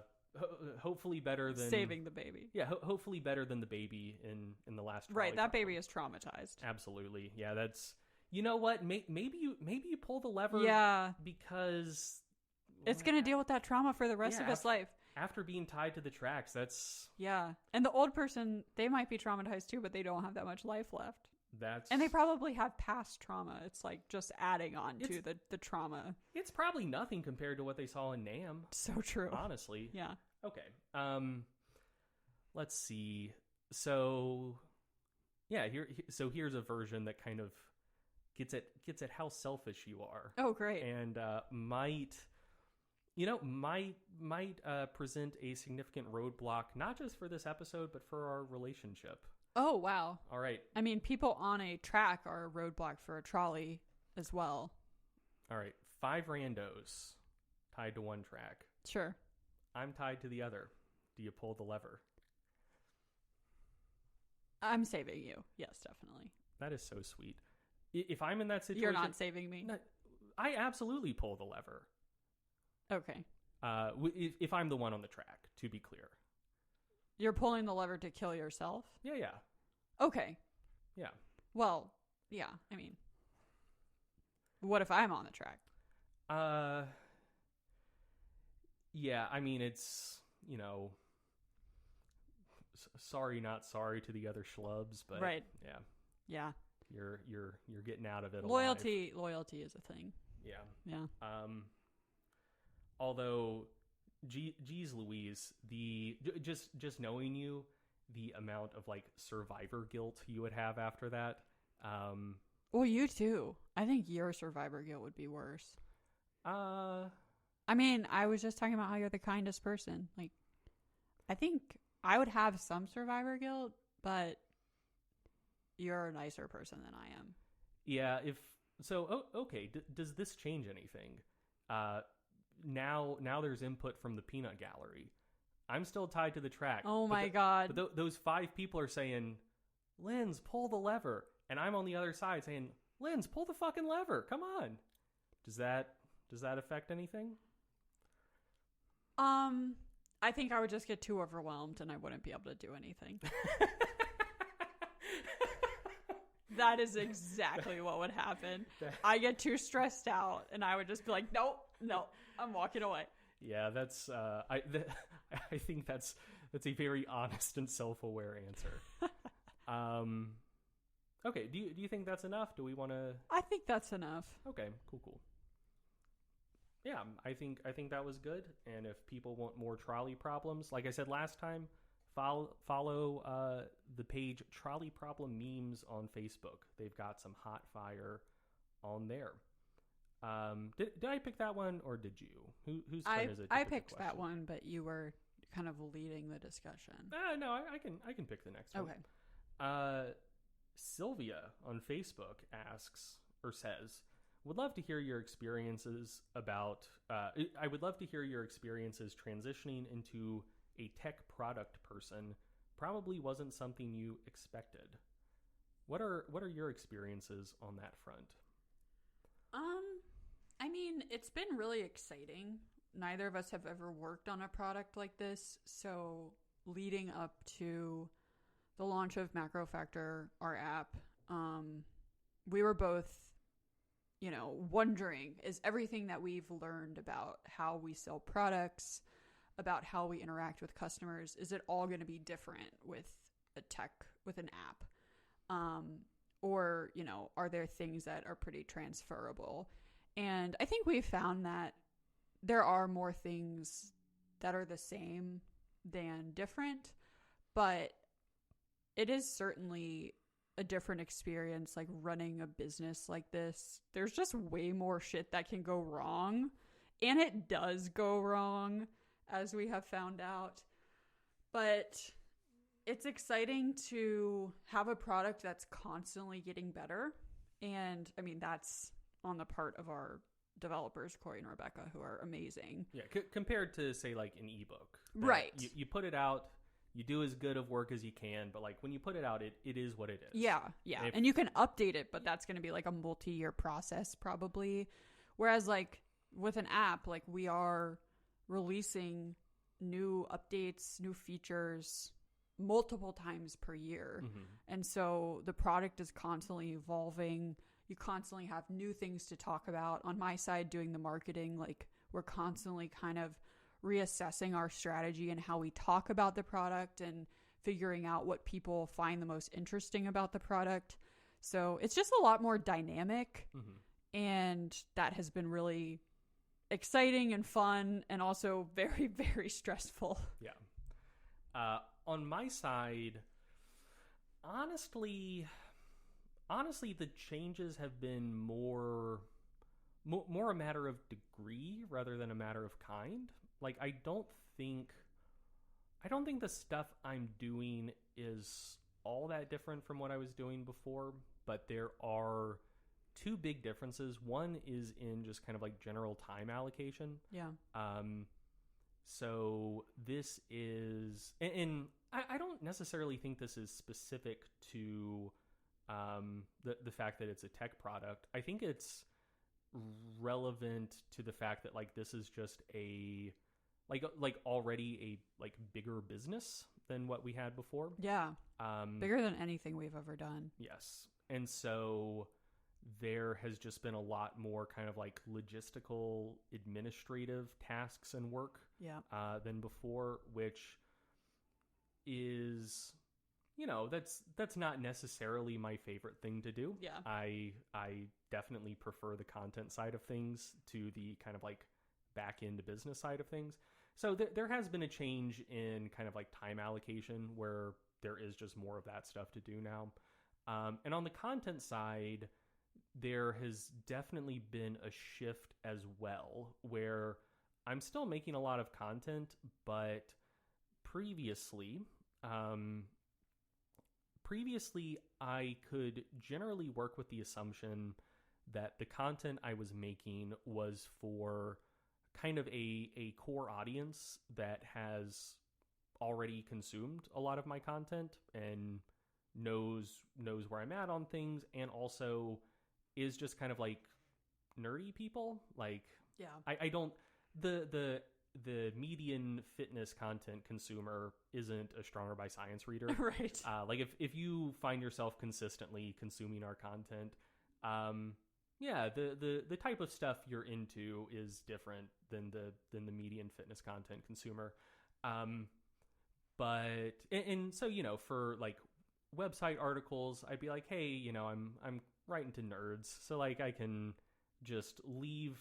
Hopefully better than saving the baby. Yeah, hopefully better than the baby in the last trolley right. That problem. baby is traumatized. Absolutely. Yeah, that's, you know what? Maybe you pull the lever. Yeah, because it's gonna deal with that trauma for the rest of its life. After being tied to the tracks, that's and the old person, they might be traumatized too, but they don't have that much life left. And they probably have past trauma. It's like just adding on to the trauma. It's probably nothing compared to what they saw in NAMM. So true. Honestly. Yeah. Okay. Let's see. So, yeah, here's a version that kind of gets at how selfish you are. Oh, great. And might present a significant roadblock, not just for this episode, but for our relationship. Oh, wow. All right. I mean, people on a track are a roadblock for a trolley as well. All right. 5 randos tied to one track. Sure. I'm tied to the other. Do you pull the lever? I'm saving you. Yes, definitely. That is so sweet. If I'm in that situation... You're not saving me? No, I absolutely pull the lever. Okay. If I'm the one on the track, to be clear. You're pulling the lever to kill yourself? Yeah. Okay. Yeah. Well, yeah. I mean, what if I'm on the track? Yeah. I mean, it's, sorry, not sorry to the other schlubs, but right. Yeah. Yeah. You're getting out of it. Loyalty is a thing. Yeah. Yeah. Although, geez Louise, just knowing you, the amount of like survivor guilt you would have after that. Well, you too. I think your survivor guilt would be worse. I mean, I was just talking about how you're the kindest person. Like, I think I would have some survivor guilt, but you're a nicer person than I am. Yeah, okay, does this change anything? Now there's input from the peanut gallery. I'm still tied to the track. Oh my God. But those 5 people are saying, Linz, pull the lever. And I'm on the other side saying, Linz, pull the fucking lever. Come on. Does that affect anything? I think I would just get too overwhelmed and I wouldn't be able to do anything. That is exactly what would happen. I get too stressed out and I would just be like, no, I'm walking away. Yeah, that's I think that's a very honest and self-aware answer. Okay, do you think that's enough? Do we want to? I think that's enough. Okay, cool. Yeah, I think that was good. And if people want more trolley problems, like I said last time, follow the page Trolley Problem Memes on Facebook. They've got some hot fire on there. Did I pick that one or did you? Whose turn is it? I picked that one, but you were kind of leading the discussion. No, I can pick the next one. Okay. Sylvia on Facebook asks or says, would love to hear your experiences about. I would love to hear your experiences transitioning into a tech product person. Probably wasn't something you expected. What are your experiences on that front? I mean, it's been really exciting. Neither of us have ever worked on a product like this, so leading up to the launch of Macro Factor, our app, we were both, wondering, is everything that we've learned about how we sell products, about how we interact with customers, is it all going to be different with an app? Or, are there things that are pretty transferable? And I think we found that there are more things that are the same than different, but it is certainly a different experience, like running a business like this. There's just way more shit that can go wrong, and it does go wrong, as we have found out. But it's exciting to have a product that's constantly getting better. And I mean, that's on the part of our developers, Corey and Rebecca, who are amazing. Yeah, compared to, say, like an ebook. Right. You put it out, you do as good of work as you can, but like when you put it out, it is what it is. Yeah. And you can update it, but that's going to be like a multi-year process probably. Whereas like with an app, like we are releasing new updates, new features multiple times per year. Mm-hmm. And so the product is constantly evolving. You constantly have new things to talk about. On my side, doing the marketing, like we're constantly kind of reassessing our strategy and how we talk about the product and figuring out what people find the most interesting about the product. So it's just a lot more dynamic. Mm-hmm. And that has been really exciting and fun and also very, very stressful. Yeah. On my side, honestly, the changes have been more a matter of degree rather than a matter of kind. Like, I don't think the stuff I'm doing is all that different from what I was doing before, but there are two big differences. One is in just kind of like general time allocation. Yeah. So this is, and I don't necessarily think this is specific to the fact that it's a tech product. I think it's relevant to the fact that like this is just a like already a like bigger business than what we had before. Yeah. Bigger than anything we've ever done. Yes. And so there has just been a lot more kind of like logistical administrative tasks and work than before, which is, that's not necessarily my favorite thing to do. Yeah. I definitely prefer the content side of things to the kind of like back end business side of things. So there has been a change in kind of like time allocation where there is just more of that stuff to do now. And on the content side, there has definitely been a shift as well, where I'm still making a lot of content, but previously, I could generally work with the assumption that the content I was making was for kind of a core audience that has already consumed a lot of my content and knows where I'm at on things, and also is just kind of like nerdy people. Like, Yeah. I don't, the median fitness content consumer isn't a Stronger by Science reader. Right. Like if you find yourself consistently consuming our content, yeah, the type of stuff you're into is different than the median fitness content consumer. But so, you know, for like website articles, I'd be like, hey, you know, I'm writing to nerds, so like I can just leave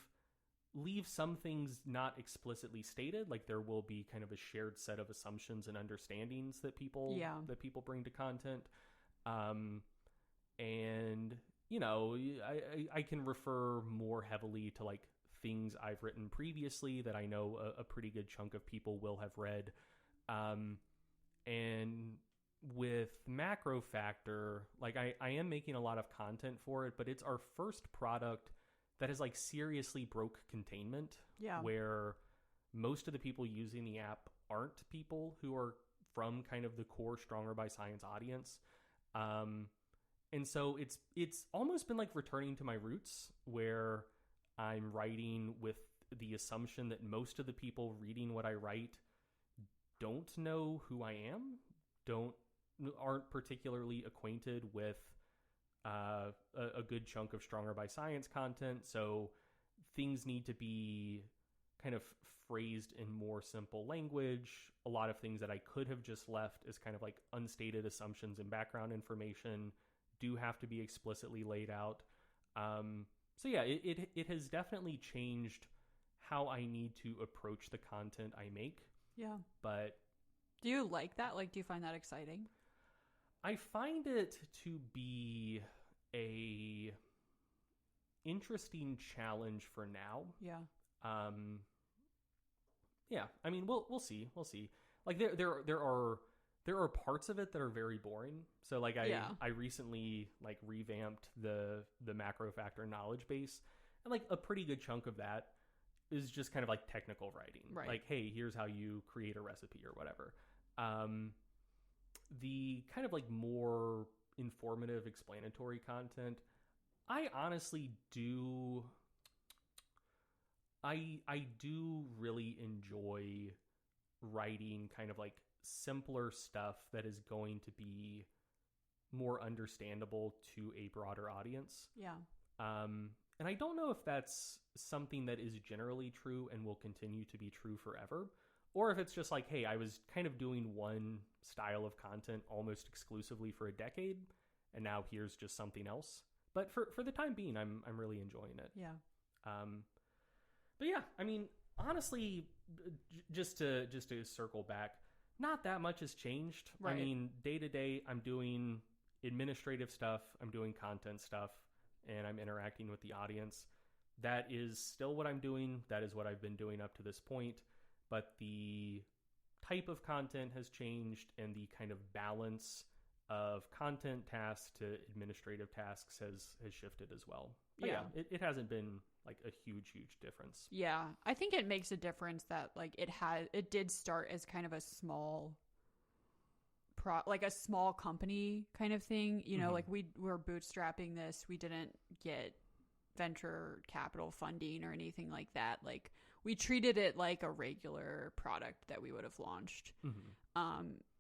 some things not explicitly stated. Like there will be kind of a shared set of assumptions and understandings that people bring to content. And you know, I can refer more heavily to like things I've written previously that I know a pretty good chunk of people will have read. And with Macro Factor, like I am making a lot of content for it, but it's our first product that has like seriously broke containment. Yeah. Where most of the people using the app aren't people who are from kind of the core Stronger by Science audience. And so it's almost been like returning to my roots, where I'm writing with the assumption that most of the people reading what I write don't know who I am, aren't particularly acquainted with a good chunk of Stronger by Science content. So things need to be kind of phrased in more simple language. A lot of things that I could have just left as kind of like unstated assumptions and background information do have to be explicitly laid out. So yeah, it has definitely changed how I need to approach the content I make. Yeah. But do you like that? Like, do you find that exciting? I find it to be a interesting challenge for now. Yeah. Yeah. I mean, we'll see. We'll see. Like there are parts of it that are very boring. So like I recently like revamped the Macro Factor knowledge base, and like a pretty good chunk of that is just kind of like technical writing. Right. Like, hey, here's how you create a recipe or whatever. The kind of like more informative, explanatory content, I honestly do. I do really enjoy writing kind of like simpler stuff that is going to be more understandable to a broader audience. Yeah. And I don't know if that's something that is generally true and will continue to be true forever, or if it's just like, hey, I was kind of doing one style of content almost exclusively for a decade, and now here's just something else. But for the time being, I'm really enjoying it. Yeah. But yeah, I mean, honestly, just to circle back, not that much has changed. Right. I mean, day to day, I'm doing administrative stuff, I'm doing content stuff, and I'm interacting with the audience. That is still what I'm doing. That is what I've been doing up to this point. But the type of content has changed, and the kind of balance of content tasks to administrative tasks has shifted as well. But yeah, it hasn't been like a huge difference. Yeah, I think it makes a difference that like it did start as kind of a small a small company kind of thing, you know. Like we were bootstrapping this. We didn't get venture capital funding or anything like that. Like we treated it like a regular product that we would have launched,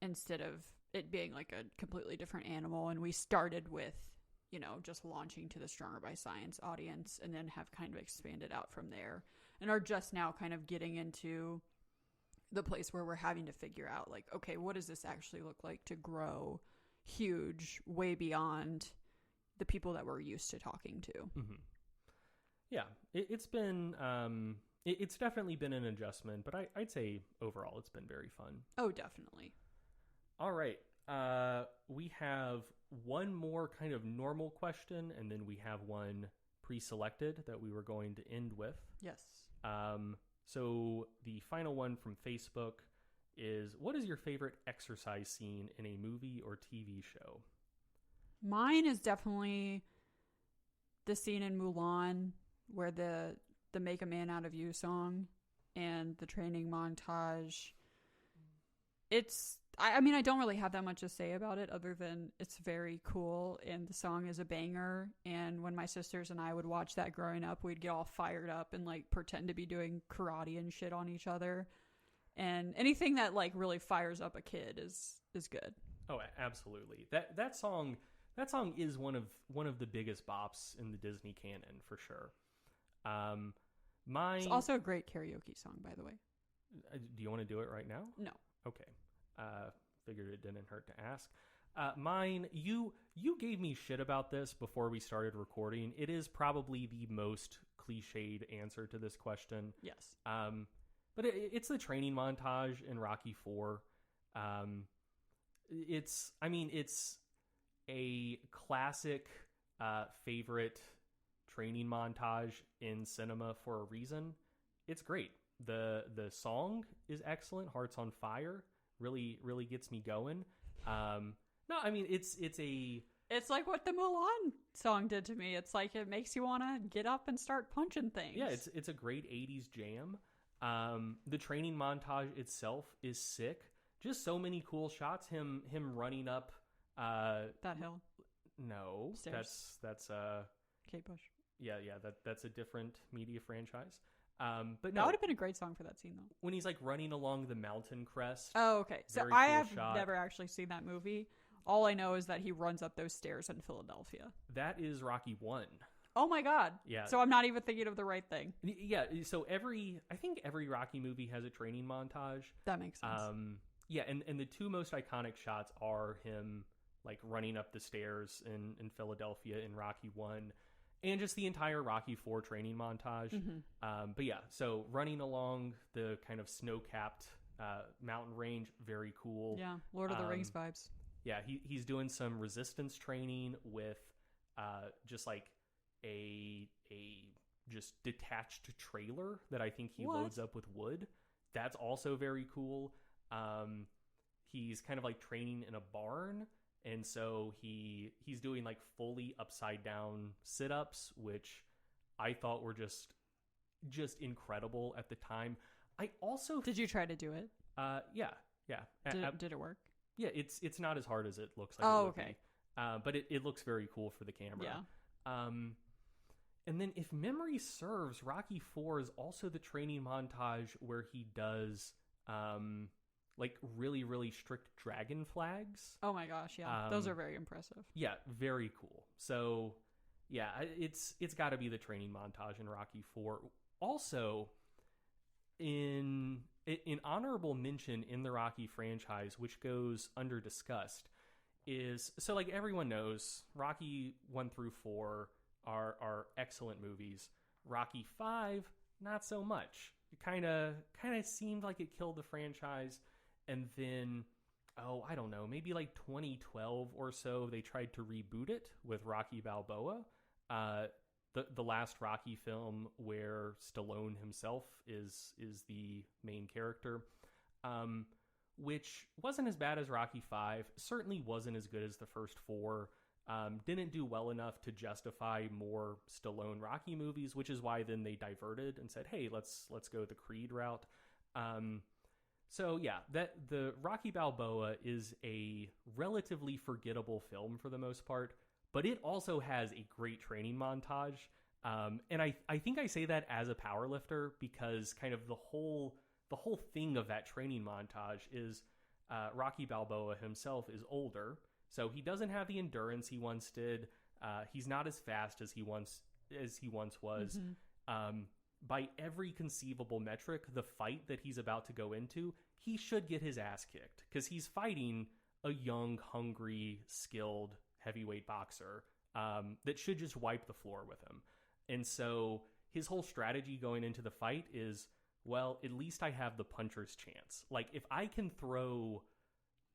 instead of it being like a completely different animal. And we started with, you know, just launching to the Stronger by Science audience, and then have kind of expanded out from there, and are just now kind of getting into the place where we're having to figure out like, okay, what does this actually look like to grow huge, way beyond the people that we're used to talking to. Yeah, it's been it's definitely been an adjustment, but I'd say overall it's been very fun. Oh, definitely. All right. We have one more kind of normal question, and then we have one pre-selected that we were going to end with. Yes. So the final one from Facebook is, what is your favorite exercise scene in a movie or TV show? Mine is definitely the scene in Mulan where the Make a Man Out of You song and the training montage. I mean, I don't really have that much to say about it other than it's very cool and the song is a banger. And when my sisters and I would watch that growing up, we'd get all fired up and like pretend to be doing karate and shit on each other. And anything that like really fires up a kid is good. Oh, absolutely. That song is one of the biggest bops in the Disney canon for sure. It's also a great karaoke song, by the way. Do you want to do it right now? No. Okay. Figured it didn't hurt to ask. Mine, you gave me shit about this before we started recording. It is probably the most cliched answer to this question. Yes. But it's the training montage in Rocky IV. It's a classic favorite training montage in cinema for a reason. It's great. The song is excellent. Hearts on Fire really gets me going. No, I mean it's like what the Mulan song did to me. It's like it makes you want to get up and start punching things. Yeah, it's a great 80s jam. The training montage itself is sick. Just so many cool shots. Him running up that hill. No, Stairs. that's Kate Bush. Yeah, that's a different media franchise. But no, that would have been a great song for that scene, though. When he's like running along the mountain crest. Oh, okay. So cool I have shot. never actually seen that movie. All I know is that he runs up those stairs in Philadelphia. That is Rocky 1. Oh my God. Yeah. So I'm not even thinking of the right thing. Yeah. So I think every Rocky movie has a training montage. That makes sense. Yeah. And the two most iconic shots are him like running up the stairs in Philadelphia in Rocky 1. And just the entire Rocky IV training montage. Mm-hmm. But yeah, so running along the kind of snow-capped mountain range, very cool. Yeah, Lord of the Rings vibes. Yeah, he's doing some resistance training with just like a just detached trailer that I think he loads up with wood. That's also very cool. He's kind of like training in a barn. And so he's doing like fully upside down sit-ups, which I thought were just incredible at the time. I also Did you try to do it? Yeah. Did it work? Yeah, it's not as hard as it looks like. Oh, it would okay. Be. But it looks very cool for the camera. Yeah. And then if memory serves, Rocky IV is also the training montage where he does like really strict dragon flags. Oh my gosh, yeah. Those are very impressive. Yeah, very cool. So, yeah, it's got to be the training montage in Rocky IV. Also, in honorable mention in the Rocky franchise, which goes under discussed, is so like everyone knows Rocky 1 through 4 are excellent movies. Rocky 5, not so much. It kind of seemed like it killed the franchise. And then, I don't know, maybe like 2012 or so, they tried to reboot it with Rocky Balboa, the last Rocky film where Stallone himself is the main character, which wasn't as bad as Rocky 5, certainly wasn't as good as the first 4, didn't do well enough to justify more Stallone Rocky movies, which is why then they diverted and said, hey, let's go the Creed route. So yeah, the Rocky Balboa is a relatively forgettable film for the most part, but it also has a great training montage. And I think I say that as a powerlifter because kind of the whole thing of that training montage is Rocky Balboa himself is older, so he doesn't have the endurance he once did. He's not as fast as he once was. Mm-hmm. By every conceivable metric, the fight that he's about to go into, he should get his ass kicked because he's fighting a young, hungry, skilled heavyweight boxer that should just wipe the floor with him. And so his whole strategy going into the fight is, well, at least I have the puncher's chance. Like, if I can throw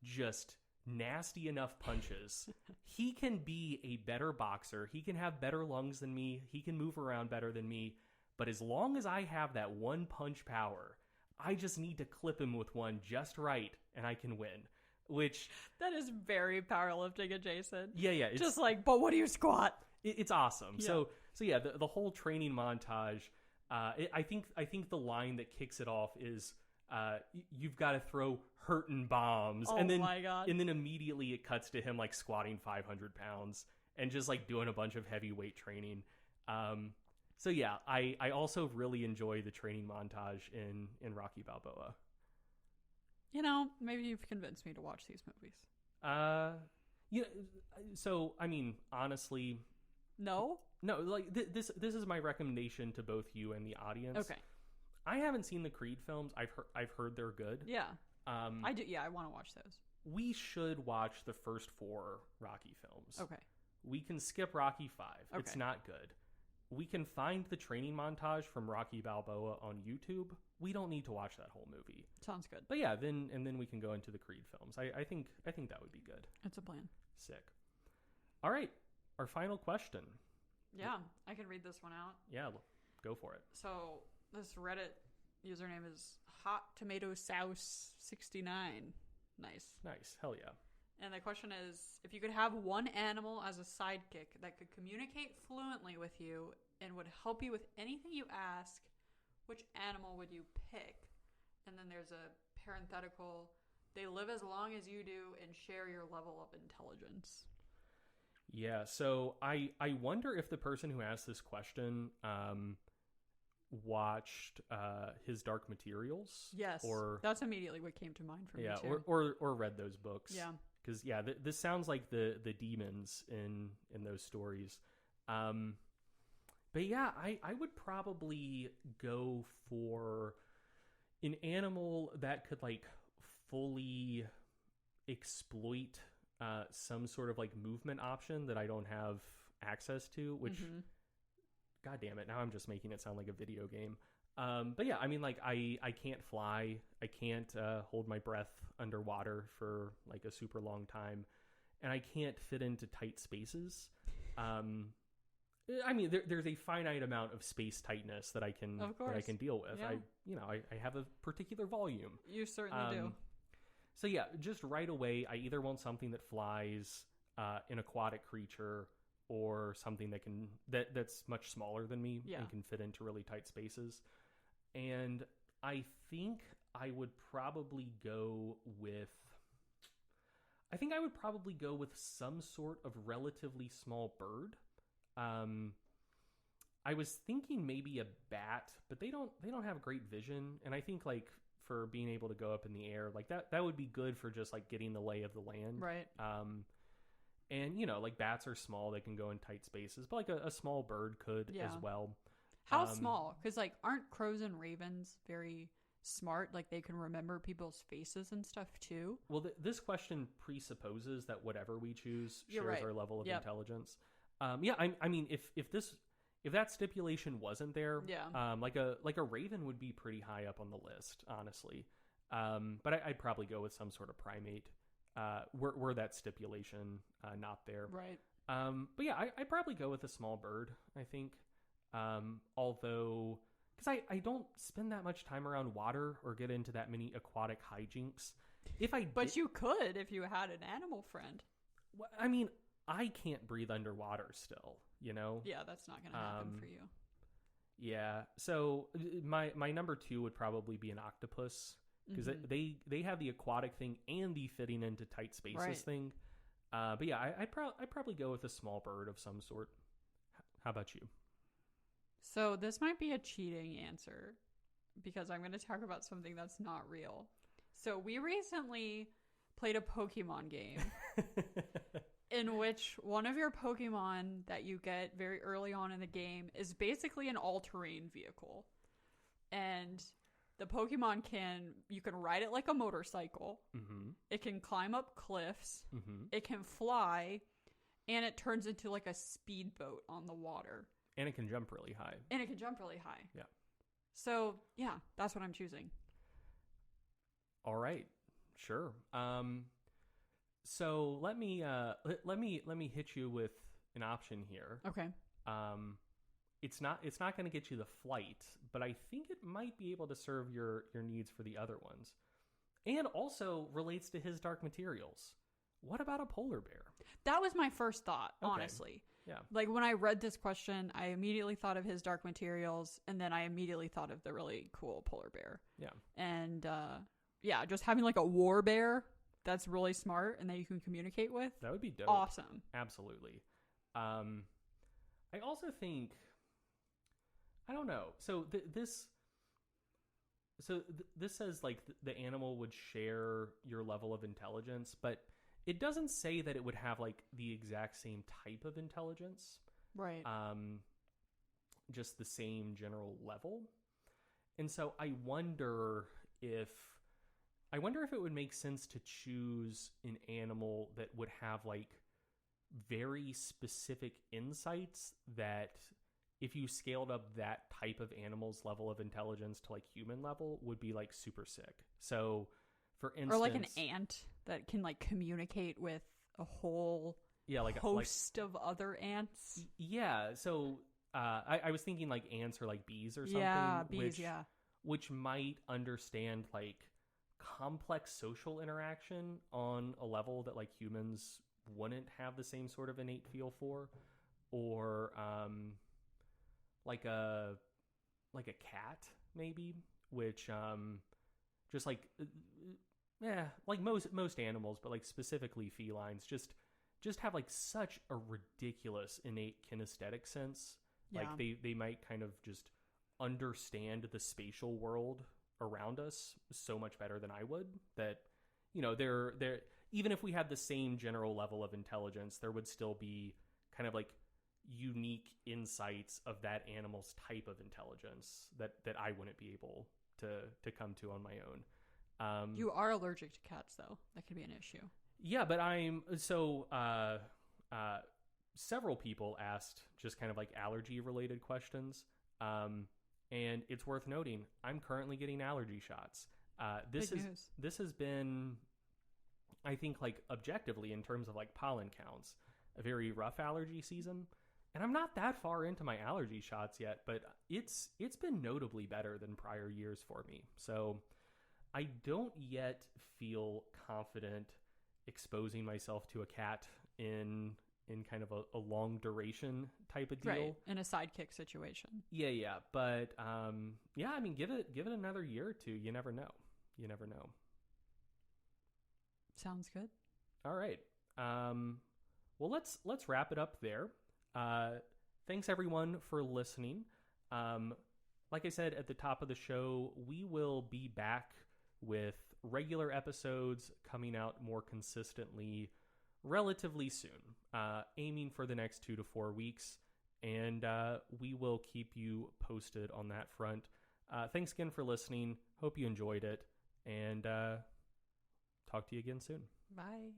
just nasty enough punches, he can be a better boxer. He can have better lungs than me. He can move around better than me. But as long as I have that one punch power, I just need to clip him with one just right, and I can win. Which... That is very powerlifting adjacent. Yeah. It's, just like, but what do you squat? It's awesome. Yeah. So yeah, the whole training montage, I think the line that kicks it off is, you've got to throw hurtin' bombs. Oh, and then, my God. And then immediately it cuts to him, like, squatting 500 pounds and just, like, doing a bunch of heavy weight training. So yeah, I also really enjoy the training montage in Rocky Balboa. You know, maybe you've convinced me to watch these movies. Yeah. So I mean, honestly, no, like this is my recommendation to both you and the audience. Okay. I haven't seen the Creed films. I've heard they're good. Yeah. I do. Yeah, I want to watch those. We should watch the first 4 Rocky films. Okay. We can skip Rocky 5. Okay. It's not good. We can find the training montage from Rocky Balboa on YouTube. We don't need to watch that whole movie. Sounds good. But yeah, then we can go into the Creed films. I think that would be good. It's a plan. Sick. All right, our final question. Yeah, I can read this one out. Yeah, go for it. So this Reddit username is Hot Tomato Sauce 69. Nice. Hell yeah. And the question is, if you could have one animal as a sidekick that could communicate fluently with you and would help you with anything you ask, which animal would you pick? And then there's a parenthetical, they live as long as you do and share your level of intelligence. Yeah, so I wonder if the person who asked this question watched his Dark Materials. Yes, or that's immediately what came to mind for me too. or read those books. Yeah. Because yeah, this sounds like the demons in those stories. But yeah, I would probably go for an animal that could like fully exploit some sort of like movement option that I don't have access to, which God damn it, now I'm just making it sound like a video game. But yeah, I mean, like I can't fly, I can't hold my breath underwater for like a super long time, and I can't fit into tight spaces. I mean, there's a finite amount of space tightness that I can deal with. Yeah. I have a particular volume. You certainly do. So yeah, just right away, I either want something that flies, an aquatic creature, or something that's much smaller than me and can fit into really tight spaces. And I think I would probably go with some sort of relatively small bird. I was thinking maybe a bat, but they don't have great vision, and I think like for being able to go up in the air, like that would be good for just like getting the lay of the land. Right. And you know, like bats are small, they can go in tight spaces, but like a small bird could as well. How small? Because like aren't crows and ravens very smart? Like they can remember people's faces and stuff too. Well, this question presupposes that whatever we choose shares our level of intelligence. Yeah, I mean, if that stipulation wasn't there, like a raven would be pretty high up on the list, honestly. But I'd probably go with some sort of primate. Were that stipulation not there, right? But yeah, I'd probably go with a small bird, I think. Although, because I don't spend that much time around water or get into that many aquatic hijinks. But you could if you had an animal friend. I mean, I can't breathe underwater still, you know? Yeah, that's not going to happen for you. Yeah, so my number 2 would probably be an octopus, because they have the aquatic thing and the fitting into tight spaces thing. But yeah, I'd probably go with a small bird of some sort. How about you? So this might be a cheating answer, because I'm going to talk about something that's not real. So we recently played a Pokemon game in which one of your Pokemon that you get very early on in the game is basically an all-terrain vehicle. And the Pokemon you can ride it like a motorcycle. Mm-hmm. It can climb up cliffs. Mm-hmm. It can fly. And it turns into like a speedboat on the water. And it can jump really high. Yeah. So, yeah, that's what I'm choosing. All right. Sure. So let me hit you with an option here. Okay. it's not going to get you the flight, but I think it might be able to serve your needs for the other ones. And also relates to his dark materials. What about a polar bear? That was my first thought, Okay. honestly. Yeah. Like when I read this question, I immediately thought of his dark materials, and then I immediately thought of the really cool polar bear. Yeah. And yeah, just having like a war bear that's really smart and that you can communicate with. That would be dope. Awesome. Absolutely. I also think, I don't know. So this says like the animal would share your level of intelligence, but it doesn't say that it would have like the exact same type of intelligence. Right. Just the same general level. And so I wonder if it would make sense to choose an animal that would have like very specific insights that if you scaled up that type of animal's level of intelligence to like human level would be like super sick. So for instance, or like an ant that can like communicate with a whole host of other ants. Yeah. So I was thinking like ants or like bees or something. Yeah, bees, which might understand like complex social interaction on a level that like humans wouldn't have the same sort of innate feel for, or like a cat maybe, which just like like most animals, but like specifically felines just have like such a ridiculous innate kinesthetic sense. Yeah. Like they might kind of just understand the spatial world around us so much better than I would, that, you know, they're even if we had the same general level of intelligence, there would still be kind of like unique insights of that animal's type of intelligence that I wouldn't be able to come to on my own. You are allergic to cats, though. That could be an issue. Yeah, but several people asked just kind of like allergy related questions. And it's worth noting, I'm currently getting allergy shots. This has been, I think, like objectively in terms of like pollen counts, a very rough allergy season. And I'm not that far into my allergy shots yet, but it's been notably better than prior years for me. So I don't yet feel confident exposing myself to a cat in kind of a long duration type of deal. Right, in a sidekick situation. Yeah. But yeah, I mean, give it another year or two. You never know. Sounds good. All right. Well, let's wrap it up there. Thanks everyone for listening. Like I said at the top of the show, we will be back with regular episodes coming out more consistently relatively soon, aiming for the next 2 to 4 weeks, and we will keep you posted on that front. Thanks again for listening. Hope you enjoyed it, and talk to you again soon. Bye.